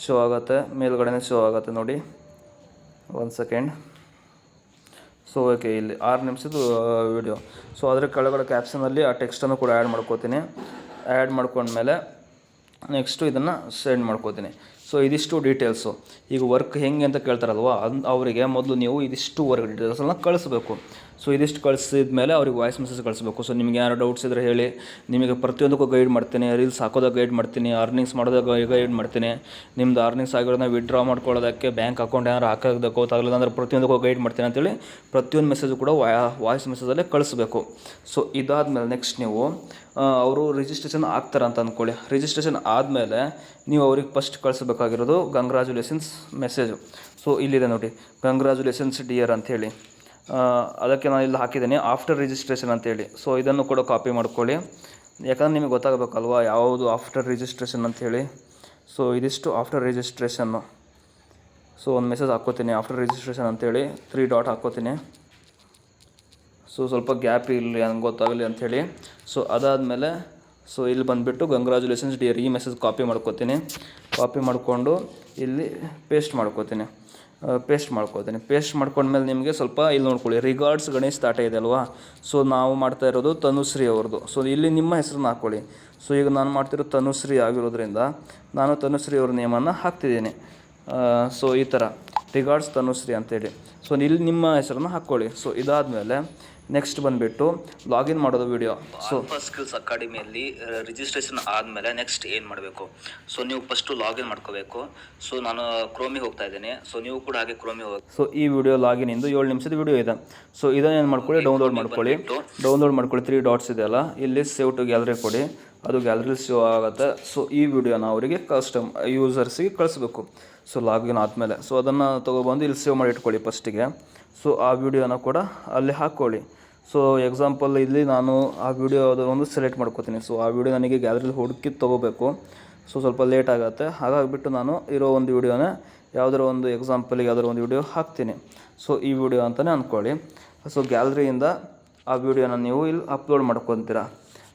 ಶೋ ಆಗುತ್ತೆ, ಮೇಲ್ಗಡೆನೇ ಶೋ ಆಗುತ್ತೆ ನೋಡಿ. 1 ಸೆಕೆಂಡ್. ಸೊ ಓಕೆ, ಇಲ್ಲಿ 6 ನಿಮಿಷದ್ದು ವಿಡಿಯೋ. ಸೊ ಅದರ ಕೆಳಗಡೆ ಕ್ಯಾಪ್ಷನಲ್ಲಿ ಆ ಟೆಕ್ಸ್ಟನ್ನು ಕೂಡ ಆ್ಯಡ್ ಮಾಡ್ಕೋತೀನಿ. ಆ್ಯಡ್ ಮಾಡ್ಕೊಂಡ್ಮೇಲೆ ನೆಕ್ಸ್ಟು ಇದನ್ನು ಸೆಂಡ್ ಮಾಡ್ಕೋತೀನಿ. ಸೊ ಇದಿಷ್ಟು ಡೀಟೇಲ್ಸು. ಈಗ ವರ್ಕ್ ಹೆಂಗೆ ಅಂತ ಕೇಳ್ತಾರಲ್ವ, ಅವರಿಗೆ ಮೊದಲು ನೀವು ಇದಿಷ್ಟು ವರ್ಕ್ ಡೀಟೇಲ್ಸನ್ನು ಕಳಿಸ್ಬೇಕು. ಸೊ ಇದಿಷ್ಟು ಕಳಿಸಿದ ಮೇಲೆ ಅವ್ರಿಗೆ ವಾಯ್ಸ್ ಮೆಸೇಜ್ ಕಳಿಸ್ಬೇಕು. ಸೊ ನಿಮಗೆ ಯಾರು ಡೌಟ್ಸ್ ಇದ್ದರೆ ಹೇಳಿ, ನಿಮಗೆ ಪ್ರತಿಯೊಂದಕ್ಕೂ ಗೈಡ್ ಮಾಡ್ತೀನಿ, ರೀಲ್ಸ್ ಹಾಕೋದಾಗ ಗೈಡ್ ಮಾಡ್ತೀನಿ, ಅರ್ನಿಂಗ್ಸ್ ಮಾಡೋದಾಗ ಗೈಡ್ ಮಾಡ್ತೀನಿ, ನಿಮ್ದು ಅರ್ನಿಂಗ್ಸ್ ಆಗಿರೋದನ್ನ ವಿಡ್ರಾ ಮಾಡ್ಕೊಳ್ಳೋದಕ್ಕೆ ಬ್ಯಾಂಕ್ ಅಕೌಂಟ್ ಏನಾರು ಹಾಕೋದು ಗೊತ್ತಾಗಲಿಲ್ಲ ಅಂದರೆ ಪ್ರತಿಯೊಂದಕ್ಕೂ ಗೈಡ್ ಮಾಡ್ತೀನಿ ಅಂತೇಳಿ ಪ್ರತಿಯೊಂದು ಮೆಸೇಜು ಕೂಡ ವಾಯ್ಸ್ ಮೆಸೇಜಲ್ಲೇ ಕಳಿಸ್ಬೇಕು. ಸೊ ಇದಾದಮೇಲೆ ನೆಕ್ಸ್ಟ್ ನೀವು ಅವರು ರಿಜಿಸ್ಟ್ರೇಷನ್ ಆಗ್ತಾರೆ ಅಂತ ಅಂದ್ಕೊಳ್ಳಿ. ರಿಜಿಸ್ಟ್ರೇಷನ್ ಆದಮೇಲೆ ನೀವು ಅವ್ರಿಗೆ ಫಸ್ಟ್ ಕಳಿಸ್ಬೇಕಾಗಿರೋದು ಕಂಗ್ರ್ಯಾಚುಲೇಷನ್ಸ್ ಮೆಸೇಜು. ಸೊ ಇಲ್ಲಿದೆ ನೋಡಿ, ಕಂಗ್ರ್ಯಾಚುಲೇಷನ್ಸ್ ಡಿಯರ್ ಅಂಥೇಳಿ. ಅದಕ್ಕೆ ನಾನು ಇಲ್ಲಿ ಹಾಕಿದ್ದೀನಿ ಆಫ್ಟರ್ ರಿಜಿಸ್ಟ್ರೇಷನ್ ಅಂತೇಳಿ. ಸೊ ಇದನ್ನು ಕೂಡ ಕಾಪಿ ಮಾಡ್ಕೊಳ್ಳಿ, ಯಾಕಂದರೆ ನಿಮಗೆ ಗೊತ್ತಾಗಬೇಕಲ್ವ ಯಾವುದು ಆಫ್ಟರ್ ರಿಜಿಸ್ಟ್ರೇಷನ್ ಅಂಥೇಳಿ. ಸೊ ಇದಿಷ್ಟು ಆಫ್ಟರ್ ರಿಜಿಸ್ಟ್ರೇಷನ್ನು. ಸೊ ಒಂದು ಮೆಸೇಜ್ ಹಾಕ್ಕೋತೀನಿ ಆಫ್ಟರ್ ರಿಜಿಸ್ಟ್ರೇಷನ್ ಅಂತೇಳಿ, 3 ಡಾಟ್ ಹಾಕ್ಕೋತೀನಿ. ಸೊ ಸ್ವಲ್ಪ ಗ್ಯಾಪ್ ಇರಲಿ ಹಂಗೆ ಗೊತ್ತಾಗಲಿ ಅಂಥೇಳಿ. ಸೊ ಅದಾದಮೇಲೆ ಸೊ ಇಲ್ಲಿ ಬಂದುಬಿಟ್ಟು ಕಂಗ್ರ್ಯಾಚುಲೇಷನ್ಸ್ ಡಿಯರ್ ಈ ಮೆಸೇಜ್ ಕಾಪಿ ಮಾಡ್ಕೋತೀನಿ. ಕಾಪಿ ಮಾಡಿಕೊಂಡು ಇಲ್ಲಿ ಪೇಸ್ಟ್ ಮಾಡ್ಕೋತೀನಿ. ಪೇಸ್ಟ್ ಮಾಡ್ಕೊಂಡ್ಮೇಲೆ ನಿಮಗೆ ಸ್ವಲ್ಪ ಇಲ್ಲಿ ನೋಡ್ಕೊಳ್ಳಿ, ರಿಗಾರ್ಡ್ಸ್ ಗಣೇಶ್ ತಾಟ ಇದೆ ಅಲ್ವಾ. ಸೊ ನಾವು ಮಾಡ್ತಾ ಇರೋದು ತನುಶ್ರೀ ಅವ್ರದ್ದು. ಸೊ ಇಲ್ಲಿ ನಿಮ್ಮ ಹೆಸರನ್ನ ಹಾಕ್ಕೊಳ್ಳಿ. ಸೊ ಈಗ ನಾನು ಮಾಡ್ತಿರೋದು ತನುಶ್ರೀ ಆಗಿರೋದ್ರಿಂದ ನಾನು ತನುಶ್ರೀ ಅವ್ರ ನೇಮನ್ನು ಹಾಕ್ತಿದ್ದೀನಿ. ಸೊ ಈ ಥರ ರಿಗಾರ್ಡ್ಸ್ ತನುಶ್ರೀ ಅಂತೇಳಿ. ಸೊ ಇಲ್ಲಿ ನಿಮ್ಮ ಹೆಸರನ್ನು ಹಾಕ್ಕೊಳ್ಳಿ. ಸೊ ಇದಾದಮೇಲೆ ನೆಕ್ಸ್ಟ್ ಬಂದುಬಿಟ್ಟು ಲಾಗಿನ್ ಮಾಡೋದು ವಿಡಿಯೋ. ಸೊ ಸ್ಕಿಲ್ಸ್ ಅಕಾಡೆಮಿಯಲ್ಲಿ ರಿಜಿಸ್ಟ್ರೇಷನ್ ಆದಮೇಲೆ ನೆಕ್ಸ್ಟ್ ಏನು ಮಾಡಬೇಕು? ಸೊ ನೀವು ಫಸ್ಟು ಲಾಗಿನ್ ಮಾಡ್ಕೋಬೇಕು. ಸೊ ನಾನು ಕ್ರೋಮಿಗೆ ಹೋಗ್ತಾ ಇದ್ದೀನಿ. ಸೊ ನೀವು ಕೂಡ ಹಾಗೆ ಕ್ರೋಮಿಗೆ ಹೋಗಿ. ಸೊ ಈ ವಿಡಿಯೋ ಲಾಗಿನಿಂದು 7 ನಿಮಿಷದ ವಿಡಿಯೋ ಇದೆ. ಸೊ ಇದನ್ನೇನು ಮಾಡ್ಕೊಳ್ಳಿ, ಡೌನ್ಲೋಡ್ ಮಾಡ್ಕೊಳ್ಳಿ. ಡೌನ್ಲೋಡ್ ಮಾಡ್ಕೊಳ್ಳಿ, 3 ಡಾಟ್ಸ್ ಇದೆಯಲ್ಲ, ಇಲ್ಲಿ ಸೇವ್ ಟು ಗ್ಯಾಲರಿ ಕೊಡಿ, ಅದು ಗ್ಯಾಲರಿಲಿ ಸೇವ್ ಆಗುತ್ತೆ. ಸೊ ಈ ವಿಡಿಯೋನ ಅವರಿಗೆ ಯೂಸರ್ಸಿಗೆ ಕಳಿಸ್ಬೇಕು. ಸೊ ಲಾಗಿನ್ ಆದಮೇಲೆ ಸೊ ಅದನ್ನು ತೊಗೊಬಂದು ಇಲ್ಲಿ ಸೇವ್ ಮಾಡಿ ಇಟ್ಕೊಳ್ಳಿ ಫಸ್ಟಿಗೆ. ಸೊ ಆ ವಿಡಿಯೋನ ಕೂಡ ಅಲ್ಲಿ ಹಾಕ್ಕೊಳ್ಳಿ. ಸೊ ಎಕ್ಸಾಂಪಲ್ ಇಲ್ಲಿ ನಾನು ಆ ವಿಡಿಯೋ ಒಂದು ಸೆಲೆಕ್ಟ್ ಮಾಡ್ಕೋತೀನಿ. ಸೊ ಆ ವಿಡಿಯೋ ನನಗೆ ಗ್ಯಾಲರಿಲಿ ಹುಡುಕಿ ತೊಗೋಬೇಕು. ಸೊ ಸ್ವಲ್ಪ ಲೇಟ್ ಆಗುತ್ತೆ, ಹಾಗಾಗಿಬಿಟ್ಟು ನಾನು ಇರೋ ಒಂದು ವಿಡಿಯೋನ ಯಾವುದರ ಒಂದು ಎಕ್ಸಾಂಪಲಿಗೆ ಯಾವುದರ ಒಂದು ವಿಡಿಯೋ ಹಾಕ್ತೀನಿ. ಸೊ ಈ ವಿಡಿಯೋ ಅಂತಲೇ ಅಂದ್ಕೊಳ್ಳಿ. ಸೊ ಗ್ಯಾಲರಿಯಿಂದ ಆ ವಿಡಿಯೋನ ನೀವು ಇಲ್ಲಿ ಅಪ್ಲೋಡ್ ಮಾಡ್ಕೊತೀರಾ.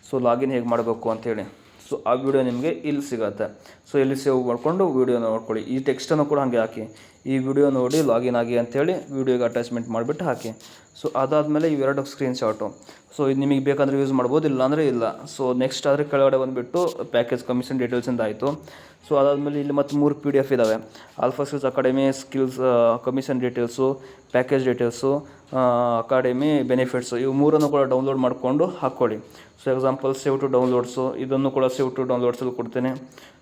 ಸೊ ಲಾಗಿನ್ ಹೇಗೆ ಮಾಡಬೇಕು ಅಂಥೇಳಿ. ಸೊ ಆ ವಿಡಿಯೋ ನಿಮಗೆ ಇಲ್ಲಿ ಸಿಗುತ್ತೆ. ಸೊ ಇಲ್ಲಿ ಸೇವ್ ಮಾಡಿಕೊಂಡು ವೀಡಿಯೋನ ನೋಡ್ಕೊಳ್ಳಿ. ಈ ಟೆಕ್ಸ್ಟನ್ನು ಕೂಡ ಹಾಗೆ ಹಾಕಿ, ಈ ವಿಡಿಯೋ ನೋಡಿ ಲಾಗಿನ್ ಆಗಿ ಅಂಥೇಳಿ ವೀಡಿಯೋಗೆ ಅಟ್ಯಾಚ್ಮೆಂಟ್ ಮಾಡಿಬಿಟ್ಟು ಹಾಕಿ. ಸೊ ಅದಾದಮೇಲೆ ಇವೆರಡು ಸ್ಕ್ರೀನ್ಶಾಟು. ಸೊ ಇದು ನಿಮಗೆ ಬೇಕಂದರೆ ಯೂಸ್ ಮಾಡ್ಬೋದು, ಇಲ್ಲಾಂದರೆ ಇಲ್ಲ. ಸೊ ನೆಕ್ಸ್ಟ್ ಆದರೆ ಕೆಳಗಡೆ ಬಂದುಬಿಟ್ಟು ಪ್ಯಾಕೇಜ್ ಕಮಿಷನ್ ಡೀಟೇಲ್ಸಿಂದ ಆಯಿತು. ಸೊ ಅದಾದಮೇಲೆ ಇಲ್ಲಿ ಮತ್ತು 3 PDF ಇದ್ದಾವೆ. Alpha skills academy skills commission details, package details, academy benefits, ಇವು 3 ಕೂಡ ಡೌನ್ಲೋಡ್ ಮಾಡಿಕೊಂಡು ಹಾಕ್ಕೊಳ್ಳಿ. ಸೊ ಎಕ್ಸಾಂಪಲ್ ಸೇವ್ ಟು ಡೌನ್ಲೋಡ್ಸು, ಇದನ್ನು ಕೂಡ ಸೇವ್ ಟು ಡೌನ್ಲೋಡ್ಸಲ್ಲಿ ಕೊಡ್ತೀನಿ.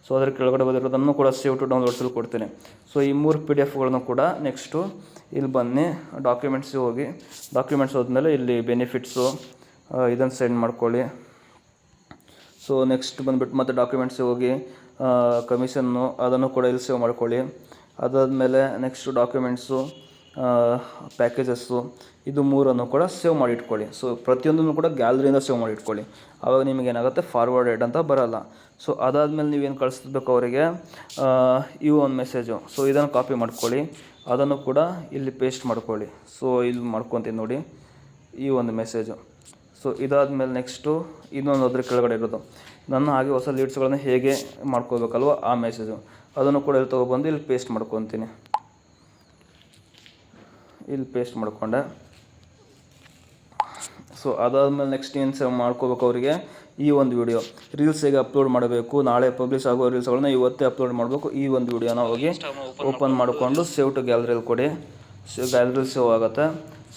ಸೊ ಅದರ ಕೆಳಗಡೆ ಬಂದಿರೋದನ್ನು ಕೂಡ ಸೇವ್ ಟು ಡೌನ್ಲೋಡ್ಸಲ್ಲಿ ಕೊಡ್ತೀನಿ. ಸೊ ಈ 3 PDFಗಳನ್ನು ಕೂಡ ನೆಕ್ಸ್ಟು ಇಲ್ಲಿ ಬನ್ನಿ, ಡಾಕ್ಯುಮೆಂಟ್ಸಿಗೆ ಹೋಗಿ, ಡಾಕ್ಯುಮೆಂಟ್ಸ್ ಹೋದ್ಮೇಲೆ ಇಲ್ಲಿ ಬೆನಿಫಿಟ್ಸು ಇದನ್ನು ಸೆಂಡ್ ಮಾಡ್ಕೊಳ್ಳಿ. ಸೊ ನೆಕ್ಸ್ಟ್ ಬಂದುಬಿಟ್ಟು ಮತ್ತೆ ಡಾಕ್ಯುಮೆಂಟ್ಸಿಗೆ ಹೋಗಿ ಕಮಿಷನ್ನು ಅದನ್ನು ಕೂಡ ಇಲ್ಲಿ ಸೇವ್ ಮಾಡ್ಕೊಳ್ಳಿ. ಅದಾದಮೇಲೆ ನೆಕ್ಸ್ಟು ಡಾಕ್ಯುಮೆಂಟ್ಸು, ಪ್ಯಾಕೇಜಸ್ಸು, ಇದು 3 ಕೂಡ ಸೇವ್ ಮಾಡಿ ಇಟ್ಕೊಳ್ಳಿ. ಸೊ ಪ್ರತಿಯೊಂದನ್ನು ಕೂಡ ಗ್ಯಾಲರಿಯಿಂದ ಸೇವ್ ಮಾಡಿ ಇಟ್ಕೊಳ್ಳಿ. ಆವಾಗ ನಿಮಗೇನಾಗುತ್ತೆ, ಫಾರ್ವರ್ಡೆಡ್ ಅಂತ ಬರೋಲ್ಲ. ಸೊ ಅದಾದಮೇಲೆ ನೀವೇನು ಕಳಿಸ್ಬೇಕು ಅವರಿಗೆ, ಈ ಒಂದು ಮೆಸೇಜು. ಸೊ ಇದನ್ನು ಕಾಪಿ ಮಾಡ್ಕೊಳ್ಳಿ, ಅದನ್ನು ಕೂಡ ಇಲ್ಲಿ ಪೇಸ್ಟ್ ಮಾಡ್ಕೊಳ್ಳಿ. ಸೊ ಇಲ್ಲಿ ಮಾಡ್ಕೊತೀನಿ ನೋಡಿ, ಈ ಒಂದು ಮೆಸೇಜು. ಸೊ ಇದಾದಮೇಲೆ ನೆಕ್ಸ್ಟು ಇನ್ನೊಂದು ಅದ್ರ ಕೆಳಗಡೆ ಇರೋದು, ನನ್ನ ಹಾಗೆ ಹೊಸ ಲೀಡ್ಸ್ಗಳನ್ನು ಹೇಗೆ ಮಾಡ್ಕೋಬೇಕಲ್ವ ಆ ಮೆಸೇಜು, ಅದನ್ನು ಕೂಡ ಇಲ್ಲಿ ತೊಗೊಬಂದು ಇಲ್ಲಿ ಪೇಸ್ಟ್ ಮಾಡ್ಕೊತೀನಿ. ಇಲ್ಲಿ ಪೇಸ್ಟ್ ಮಾಡಿಕೊಂಡೆ. ಸೊ ಅದಾದಮೇಲೆ ನೆಕ್ಸ್ಟ್ ಏನು ಸೇವ್ ಮಾಡ್ಕೋಬೇಕು ಅವರಿಗೆ, ಈ ಒಂದು ವಿಡಿಯೋ ರೀಲ್ಸ್ ಹೇಗೆ ಅಪ್ಲೋಡ್ ಮಾಡಬೇಕು, ನಾಳೆ ಪಬ್ಲಿಷ್ ಆಗೋ ರೀಲ್ಸ್ಗಳನ್ನ ಇವತ್ತೇ ಅಪ್ಲೋಡ್ ಮಾಡಬೇಕು. ಈ ಒಂದು ವಿಡಿಯೋನ ಹೋಗಿ ಓಪನ್ ಮಾಡಿಕೊಂಡು ಸೇವ್ ಟು ಗ್ಯಾಲರಿಯಲ್ಲಿ ಕೊಡಿ. ಗ್ಯಾಲರಿಲಿ ಸೇವ್ ಆಗುತ್ತೆ.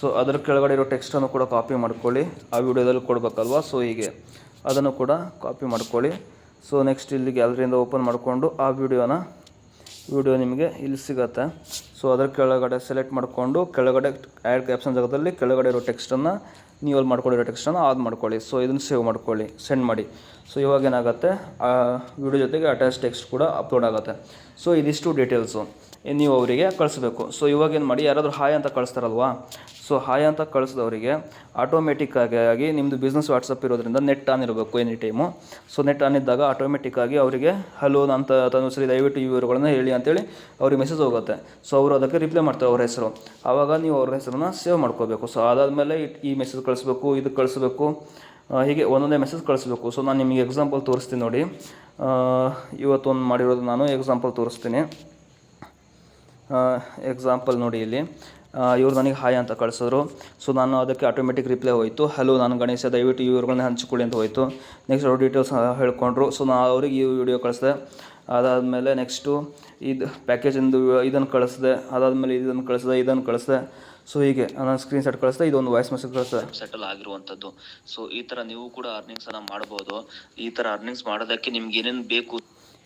ಸೊ ಅದರ ಕೆಳಗಡೆ ಇರೋ ಟೆಕ್ಸ್ಟನ್ನು ಕೂಡ ಕಾಪಿ ಮಾಡ್ಕೊಳ್ಳಿ, ಆ ವಿಡಿಯೋದಲ್ಲಿ ಕೊಡಬೇಕಲ್ವ. ಸೊ ಹೀಗೆ ಅದನ್ನು ಕೂಡ ಕಾಪಿ ಮಾಡ್ಕೊಳ್ಳಿ. ಸೊ ನೆಕ್ಸ್ಟ್ ಇಲ್ಲಿ ಗ್ಯಾಲರಿಯಿಂದ ಓಪನ್ ಮಾಡಿಕೊಂಡು ಆ ವಿಡಿಯೋ ನಿಮಗೆ ಇಲ್ಲಿ ಸಿಗುತ್ತೆ. ಸೊ ಅದರ ಕೆಳಗಡೆ ಸೆಲೆಕ್ಟ್ ಮಾಡಿಕೊಂಡು ಕೆಳಗಡೆ ಆ್ಯಡ್ ಕ್ಯಾಪ್ಷನ್ ಜಾಗದಲ್ಲಿ ಕೆಳಗಡೆ ಇರೋ ಟೆಕ್ಸ್ಟನ್ನು, ನೀವು ಅಲ್ಲಿ ಮಾಡ್ಕೊಂಡಿರೋ ಟೆಕ್ಸ್ಟನ್ನು ಆದ್ ಮಾಡ್ಕೊಳ್ಳಿ. ಸೊ ಇದನ್ನು ಸೇವ್ ಮಾಡ್ಕೊಳ್ಳಿ, ಸೆಂಡ್ ಮಾಡಿ. ಸೊ ಇವಾಗ ಏನಾಗುತ್ತೆ, ಆ ವಿಡಿಯೋ ಜೊತೆಗೆ ಅಟ್ಯಾಚ್ ಟೆಕ್ಸ್ಟ್ ಕೂಡ ಅಪ್ಲೋಡ್ ಆಗುತ್ತೆ. ಸೊ ಇದಿಷ್ಟು ಡೀಟೇಲ್ಸು ನೀವು ಅವರಿಗೆ ಕಳಿಸ್ಬೇಕು. ಸೊ ಇವಾಗೇನು ಮಾಡಿ, ಯಾರಾದರೂ ಹಾಯ್ ಅಂತ ಕಳಿಸ್ತಾರಲ್ವಾ, ಸೊ ಹಾಯ್ ಅಂತ ಕಳಿಸಿದವರಿಗೆ ಆಟೋಮೆಟಿಕ್ಕಾಗಿ ನಿಮ್ಮದು ಬಿಸ್ನೆಸ್ ವಾಟ್ಸಪ್ ಇರೋದ್ರಿಂದ ನೆಟ್ ಆನ್ ಇರಬೇಕು any time. So net on ಇದ್ದಾಗ ಆಟೋಮೆಟಿಕ್ಕಾಗಿ ಅವರಿಗೆ ಹಲೋ ಅಂತ ತನುಶ್ರೀ ದಯವಿಟ್ಟು ಈ ವಿವರಗಳನ್ನು ಹೇಳಿ ಅಂತೇಳಿ ಅವ್ರಿಗೆ ಮೆಸೇಜ್ ಹೋಗುತ್ತೆ. ಸೊ ಅವರು ಅದಕ್ಕೆ ರಿಪ್ಲೈ ಮಾಡ್ತಾರೆ ಅವ್ರ ಹೆಸರು. ಆವಾಗ ನೀವು ಅವ್ರ ಹೆಸರನ್ನು ಸೇವ್ ಮಾಡ್ಕೋಬೇಕು. ಸೊ ಅದಾದಮೇಲೆ ಈ ಮೆಸೇಜ್ ಕಳಿಸ್ಬೇಕು, ಇದು ಕಳಿಸ್ಬೇಕು, ಹೀಗೆ ಒಂದೊಂದೇ ಮೆಸೇಜ್ ಕಳಿಸ್ಬೇಕು. ಸೊ ನಾನು ನಿಮಗೆ ಎಕ್ಸಾಂಪಲ್ ತೋರಿಸ್ತೀನಿ ನೋಡಿ. ಇವತ್ತೊಂದು ಮಾಡಿರೋದು ನಾನು ಎಕ್ಸಾಂಪಲ್ ತೋರಿಸ್ತೀನಿ. ಎಕ್ಸಾಂಪಲ್ ನೋಡಿ, ಇಲ್ಲಿ ಇವ್ರು ನನಗೆ ಹಾಯ್ ಅಂತ ಕಳಿಸಿದ್ರು. ಸೊ ನಾನು ಅದಕ್ಕೆ ಆಟೋಮೆಟಿಕ್ ರಿಪ್ಲೈ ಹೋಯಿತು, ಹಲೋ ನಾನು ಗಣೇಶ ದಯವಿಟ್ಟು ಇವ್ರುಗಳನ್ನ ಹಂಚಿಕೊಳ್ಳಿ ಅಂತ ಹೋಯಿತು. ನೆಕ್ಸ್ಟ್ ಅವ್ರ ಡೀಟೇಲ್ಸ್ ಹೇಳ್ಕೊಂಡ್ರು. ಸೊ ನಾನು ಅವ್ರಿಗೆ ಈ ವಿಡಿಯೋ ಕಳಿಸಿದೆ. ಅದಾದಮೇಲೆ ನೆಕ್ಸ್ಟು ಇದು ಪ್ಯಾಕೇಜಿಂದು ಇದನ್ನು ಕಳಿಸಿದೆ. ಅದಾದಮೇಲೆ ಇದನ್ನು ಕಳಿಸಿದೆ. ಸೊ ಹೀಗೆ ನಾನು ಸ್ಕ್ರೀನ್ಶಾಟ್ ಕಳಿಸಿದೆ, ಇದೊಂದು ವಾಯ್ಸ್ ಮೆಸೇಜ್ ಕಳಿಸಿದೆ. ಸೆಟಲ್ ಆಗಿರುವಂಥದ್ದು. ಸೊ ಈ ಥರ ನೀವು ಕೂಡ ಅರ್ನಿಂಗ್ಸನ್ನು ಮಾಡ್ಬೋದು. ಈ ಥರ ಅರ್ನಿಂಗ್ಸ್ ಮಾಡೋದಕ್ಕೆ ನಿಮ್ಗೆ ಏನೇನು ಬೇಕು.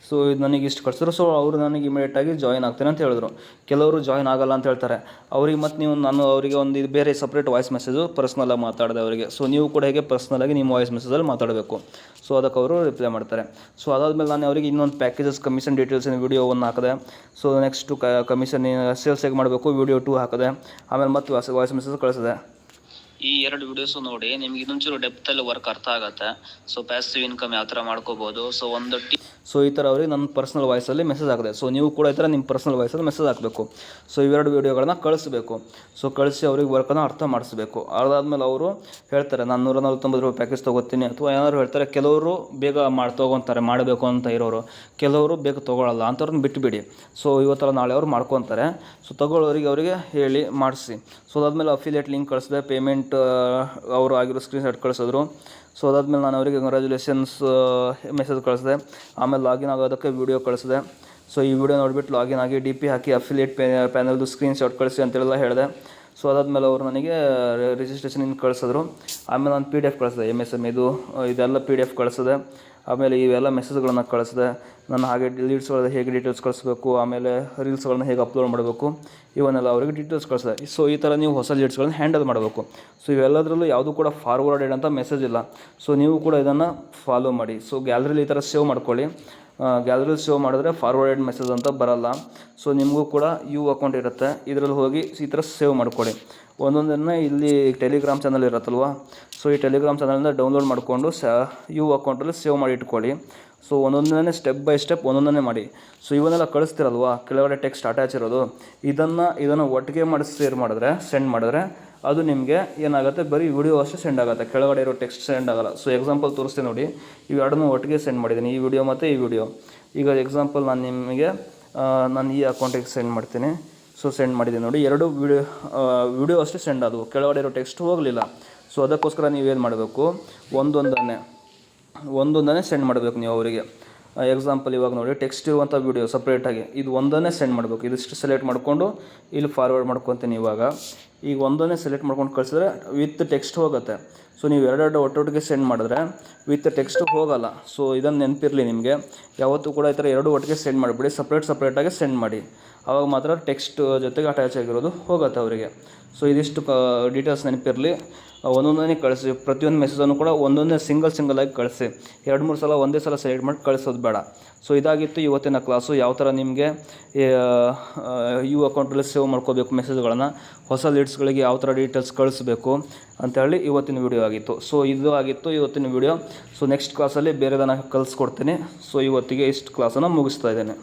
ಸೊ ಇದು ನನಗೆ ಇಷ್ಟು ಕಳಿಸಿದ್ರು. ಸೊ ಅವರು ನನಗೆ ಇಮಿಡಿಯೇಟಾಗಿ ಜಾಯಿನ್ ಆಗ್ತೇನೆ ಅಂತ ಹೇಳಿದ್ರು. ಕೆಲವರು ಜಾಯಿನ್ ಆಗಲ್ಲ ಅಂತ ಹೇಳ್ತಾರೆ. ಅವ್ರಿಗೆ ಮತ್ತು ನಾನು ಅವರಿಗೆ ಒಂದು ಇದು ಬೇರೆ ಸಪ್ರೇಟ್ ವಾಯ್ಸ್ ಮೆಸೇಜು ಪರ್ಸ್ನಲಾಗಿ ಮಾತಾಡಿದೆ ಅವರಿಗೆ. ಸೊ ನೀವು ಕೂಡ ಹೇಗೆ ಪರ್ಸ್ನಲಾಗಿ ನಿಮ್ಮ ವಾಯ್ಸ್ ಮೆಸೇಜಲ್ಲಿ ಮಾತಾಡಬೇಕು. ಸೊ ಅದಕ್ಕೆ ಅವರು ರಿಪ್ಲೈ ಮಾಡ್ತಾರೆ. ಸೊ ಅದಾದಮೇಲೆ ನಾನು ಅವರಿಗೆ ಇನ್ನೊಂದು ಪ್ಯಾಕೇಜಸ್ ಕಮಿಷನ್ ಡೀಟೇಲ್ಸಿನ ವಿಡಿಯೋ 1 ಹಾಕಿದೆ. ಸೊ ನೆಕ್ಸ್ಟು ಕಮಿಷನ್ ಸೇಲ್ಸ್ ಹೇಗೆ ಮಾಡಬೇಕು ವಿಡಿಯೋ 2 ಹಾಕಿದೆ. ಆಮೇಲೆ ಮತ್ತೆ ವಾಯ್ಸ್ ಮೆಸೇಜ್ ಕಳಿಸಿದೆ. ಈ 2 ವಿಡಿಯೋಸು ನೋಡಿ ನಿಮ್ಗೆ ಇನ್ನೊಂಚೂರು ಡೆಪ್ತಲ್ಲಿ ವರ್ಕ್ ಅರ್ಥ ಆಗುತ್ತೆ. ಸೊ ಪ್ಯಾಸಿವ್ ಇನ್ಕಮ್ ಯಾವ ಥರ ಮಾಡ್ಕೋಬೋದು. ಸೊ ಒಂದು ಸೊ ಈ ಥರ ಅವ್ರಿಗೆ ನನ್ನ ಪರ್ಸ್ನಲ್ ವಾಯ್ಸಲ್ಲಿ ಮೆಸೇಜ್ ಹಾಕಿದೆ. ಸೊ ನೀವು ಕೂಡ ಈ ಥರ ನಿಮ್ಮ ಪರ್ಸ್ನಲ್ ವಾಯ್ಸಲ್ಲಿ ಮೆಸೇಜ್ ಹಾಕಬೇಕು. ಸೊ ಇವೆರಡು ವೀಡಿಯೋಗಳನ್ನ ಕಳಿಸ್ಬೇಕು. ಸೊ ಕಳಿಸಿ ಅವ್ರಿಗೆ ವರ್ಕನ್ನು ಅರ್ಥ ಮಾಡಿಸ್ಬೇಕು. ಅದಾದಮೇಲೆ ಅವರು ಹೇಳ್ತಾರೆ ನಾನು 149 ರೂಪಾಯಿ ಪ್ಯಾಕೇಜ್ ತೊಗೋತೀನಿ, ಅಥವಾ ಏನಾದ್ರು ಹೇಳ್ತಾರೆ. ಕೆಲವರು ಬೇಗ ತೊಗೊತಾರೆ ಮಾಡಬೇಕು ಅಂತ ಇರೋರು, ಕೆಲವರು ಬೇಗ ತೊಗೊಳ್ಳಲ್ಲ, ಅಂಥವ್ರನ್ನ ಬಿಟ್ಟುಬಿಡಿ. ಸೊ ಇವತ್ತಲ್ಲ ನಾಳೆ ಅವ್ರು ಮಾಡ್ಕೊತಾರೆ. ಸೊ ತೊಗೊಳ್ಳೋರಿಗೆ ಅವರಿಗೆ ಹೇಳಿ ಮಾಡಿಸಿ. ಸೊ ಅದಾದಮೇಲೆ ಅಫಿಲಿಯೇಟ್ ಲಿಂಕ್ ಕಳಿಸಿದೆ, ಪೇಮೆಂಟ್ ಅವರು ಆಗಿರೋ ಸ್ಕ್ರೀನ್ಶಾಟ್ ಕಳಿಸಿದ್ರು. ಸೊ ಅದಾದಮೇಲೆ ನಾನು ಅವರಿಗೆ ಕಂಗ್ರ್ಯಾಚುಲೇಷನ್ಸ್ ಮೆಸೇಜ್ ಕಳಿಸಿದೆ. ಆಮೇಲೆ ಲಾಗಿನ್ ಆಗೋದಕ್ಕೆ ವೀಡಿಯೋ ಕಳಿಸಿದೆ. ಸೊ ಈ ವಿಡಿಯೋ ನೋಡಿಬಿಟ್ಟು ಲಾಗಿನ್ ಆಗಿ DP ಹಾಕಿ ಅಫಿಲಿಯೇಟ್ ಪ್ಯಾನಲ್ದು ಸ್ಕ್ರೀನ್ಶಾಟ್ ಕಳಿಸಿ ಅಂತೆಲ್ಲ ಹೇಳಿದೆ. ಸೊ ಅದಾದಮೇಲೆ ಅವರು ನನಗೆ ರಿಜಿಸ್ಟ್ರೇಷನ್ ಕಳಿಸಿದ್ರು. ಆಮೇಲೆ ನಾನು PDF ಕಳಿಸಿದೆ, MSM ಇದೆಲ್ಲ PDF ಕಳಿಸಿದೆ. ಆಮೇಲೆ ಇವೆಲ್ಲ ಮೆಸೇಜ್ಗಳನ್ನು ಕಳಿಸಿದೆ. ನಾನು ಹಾಗೆ ಲೀಡ್ಸ್ಗಳ ಹೇಗೆ ಡೀಟೇಲ್ಸ್ ಕಳಿಸ್ಬೇಕು, ಆಮೇಲೆ ರೀಲ್ಸ್ಗಳನ್ನ ಹೇಗೆ ಅಪ್ಲೋಡ್ ಮಾಡಬೇಕು, ಇವನ್ನೆಲ್ಲ ಅವರಿಗೆ ಡೀಟೇಲ್ಸ್ ಕಳಿಸಿದೆ. ಸೊ ಈ ಥರ ನೀವು ಹೊಸ ಲೀಡ್ಸ್ಗಳನ್ನ ಹ್ಯಾಂಡಲ್ ಮಾಡಬೇಕು. ಸೊ ಇವೆಲ್ಲದರಲ್ಲೂ ಯಾವುದೂ ಕೂಡ ಫಾರ್ವರ್ಡೆಡ್ ಅಂತ ಮೆಸೇಜ್ ಇಲ್ಲ. ಸೊ ನೀವು ಕೂಡ ಇದನ್ನು ಫಾಲೋ ಮಾಡಿ. ಸೊ ಗ್ಯಾಲರಿಲಿ ಈ ಥರ ಸೇವ್ ಮಾಡ್ಕೊಳ್ಳಿ. ಗ್ಯಾಲರಿಲಿ ಸೇವ್ ಮಾಡಿದ್ರೆ ಫಾರ್ವರ್ಡೆಡ್ ಮೆಸೇಜ್ ಅಂತ ಬರಲ್ಲ. ಸೊ ನಿಮಗೂ ಕೂಡ ಅಕೌಂಟ್ ಇರುತ್ತೆ, ಇದರಲ್ಲಿ ಹೋಗಿ ಈ ಥರ ಸೇವ್ ಮಾಡ್ಕೊಳ್ಳಿ. ಒಂದೊಂದನ್ನು ಇಲ್ಲಿ ಟೆಲಿಗ್ರಾಮ್ ಚಾನಲ್ ಇರುತ್ತಲ್ವ, ಸೊ ಈ ಟೆಲಿಗ್ರಾಮ್ ಚಾನಲಿಂದ ಡೌನ್ಲೋಡ್ ಮಾಡಿಕೊಂಡು ಅಕೌಂಟಲ್ಲಿ ಸೇವ್ ಮಾಡಿ ಇಟ್ಕೊಳ್ಳಿ. ಸೊ ಒಂದೊಂದನ್ನೇ ಸ್ಟೆಪ್ ಬೈ ಸ್ಟೆಪ್ ಒಂದೊಂದನ್ನೇ ಮಾಡಿ. ಸೊ ಇವನ್ನೆಲ್ಲ ಕಳಿಸ್ತಿರಲ್ವ, ಕೆಳಗಡೆ ಟೆಕ್ಸ್ಟ್ ಅಟ್ಯಾಚ್ ಇರೋದು, ಇದನ್ನು ಒಟ್ಟಿಗೆ ಮಾಡಿ ಸೆಂಡ್ ಮಾಡಿದ್ರೆ ಅದು ನಿಮಗೆ ಏನಾಗುತ್ತೆ, ಬರೀ ವಿಡಿಯೋ ಅಷ್ಟೇ ಸೆಂಡ್ ಆಗುತ್ತೆ, ಕೆಳಗಡೆ ಇರೋ ಟೆಕ್ಸ್ಟ್ ಸೆಂಡ್ ಆಗಲ್ಲ. ಸೊ ಎಕ್ಸಾಂಪಲ್ ತೋರಿಸ್ತೀನಿ ನೋಡಿ, ಇವೆರಡನ್ನೂ ಒಟ್ಟಿಗೆ ಸೆಂಡ್ ಮಾಡಿದ್ದೀನಿ, ಈ ವಿಡಿಯೋ ಮತ್ತು ಈ ವಿಡಿಯೋ. ಈಗ ಎಕ್ಸಾಂಪಲ್ ನಾನು ನಿಮಗೆ ನಾನು ಈ ಅಕೌಂಟಿಗೆ ಸೆಂಡ್ ಮಾಡ್ತೀನಿ. ಸೊ ಸೆಂಡ್ ಮಾಡಿದ್ದೀನಿ ನೋಡಿ, ಎರಡು ವಿಡಿಯೋ ಅಷ್ಟೇ ಸೆಂಡ್ ಆದವು, ಕೆಳಗಡೆ ಇರೋ ಟೆಕ್ಸ್ಟ್ ಹೋಗಲಿಲ್ಲ. ಸೊ ಅದಕ್ಕೋಸ್ಕರ ನೀವೇನು ಮಾಡಬೇಕು, ಒಂದೊಂದನ್ನೇ ಸೆಂಡ್ ಮಾಡಬೇಕು ನೀವು ಅವರಿಗೆ. ಎಕ್ಸಾಂಪಲ್ ಇವಾಗ ನೋಡಿ, ಟೆಕ್ಸ್ಟ್ ಇರುವಂಥ ವಿಡಿಯೋ ಸಪ್ರೇಟಾಗಿ ಇದು ಒಂದನ್ನೇ ಸೆಂಡ್ ಮಾಡಬೇಕು. ಇದಿಷ್ಟು ಸೆಲೆಕ್ಟ್ ಮಾಡಿಕೊಂಡು ಇಲ್ಲಿ ಫಾರ್ವರ್ಡ್ ಮಾಡ್ಕೊತೀನಿ. ಈಗ ಒಂದನ್ನೇ ಸೆಲೆಕ್ಟ್ ಮಾಡ್ಕೊಂಡು ಕಳಿಸಿದ್ರೆ ವಿತ್ ಟೆಕ್ಸ್ಟ್ ಹೋಗುತ್ತೆ. ಸೊ ನೀವು ಎರಡೆರಡು ಒಟ್ಟೊಟ್ಟಿಗೆ ಸೆಂಡ್ ಮಾಡಿದ್ರೆ ವಿತ್ ಟೆಕ್ಸ್ಟ್ ಹೋಗಲ್ಲ. ಸೊ ಇದನ್ನು ನೆನಪಿರಲಿ ನಿಮಗೆ, ಯಾವತ್ತೂ ಕೂಡ ಈ ಥರ ಎರಡು ಒಟ್ಟಿಗೆ ಸೆಂಡ್ ಮಾಡಿಬಿಡಿ, ಸಪ್ರೇಟಾಗಿ ಸೆಂಡ್ ಮಾಡಿ. ಆವಾಗ ಮಾತ್ರ ಟೆಕ್ಸ್ಟ್ ಜೊತೆಗೆ ಅಟ್ಯಾಚ್ ಆಗಿರೋದು ಹೋಗುತ್ತೆ ಅವರಿಗೆ. ಸೊ ಇದಿಷ್ಟು ಡೀಟೇಲ್ಸ್ ನೆನಪಿರಲಿ. ಒಂದೊಂದನ್ನೇ ಕಳಿಸಿ, ಪ್ರತಿಯೊಂದು ಮೆಸೇಜನ್ನು ಕೂಡ ಒಂದೊಂದೇ ಸಿಂಗಲ್ ಆಗಿ ಕಳಿಸಿ. 2-3 ಸಲ ಒಂದೇ ಸಲ ಸೆಲೆಕ್ಟ್ ಮಾಡಿ ಕಳಿಸೋದು ಬೇಡ. ಸೊ ಇದಾಗಿತ್ತು ಇವತ್ತಿನ ಕ್ಲಾಸು. ಯಾವ ಥರ ನಿಮಗೆ ಅಕೌಂಟಲ್ಲಿ ಸೇವ್ ಮಾಡ್ಕೋಬೇಕು ಮೆಸೇಜ್ಗಳನ್ನು, ಹೊಸ ಲೀಡ್ಸ್ಗಳಿಗೆ ಯಾವ ಥರ ಡೀಟೇಲ್ಸ್ ಕಳಿಸ್ಬೇಕು ಅಂತೇಳಿ ಇವತ್ತಿನ ವಿಡಿಯೋ ಆಗಿತ್ತು. ಸೊ ಇದು ಆಗಿತ್ತು ಇವತ್ತಿನ ವಿಡಿಯೋ. ಸೊ ನೆಕ್ಸ್ಟ್ ಕ್ಲಾಸಲ್ಲಿ ಬೇರೆದನ್ನು ಕಲಿಸ್ಕೊಡ್ತೀನಿ. ಸೊ ಇವತ್ತಿಗೆ ಇಷ್ಟು ಕ್ಲಾಸನ್ನು ಮುಗಿಸ್ತಾ ಇದ್ದೇನೆ.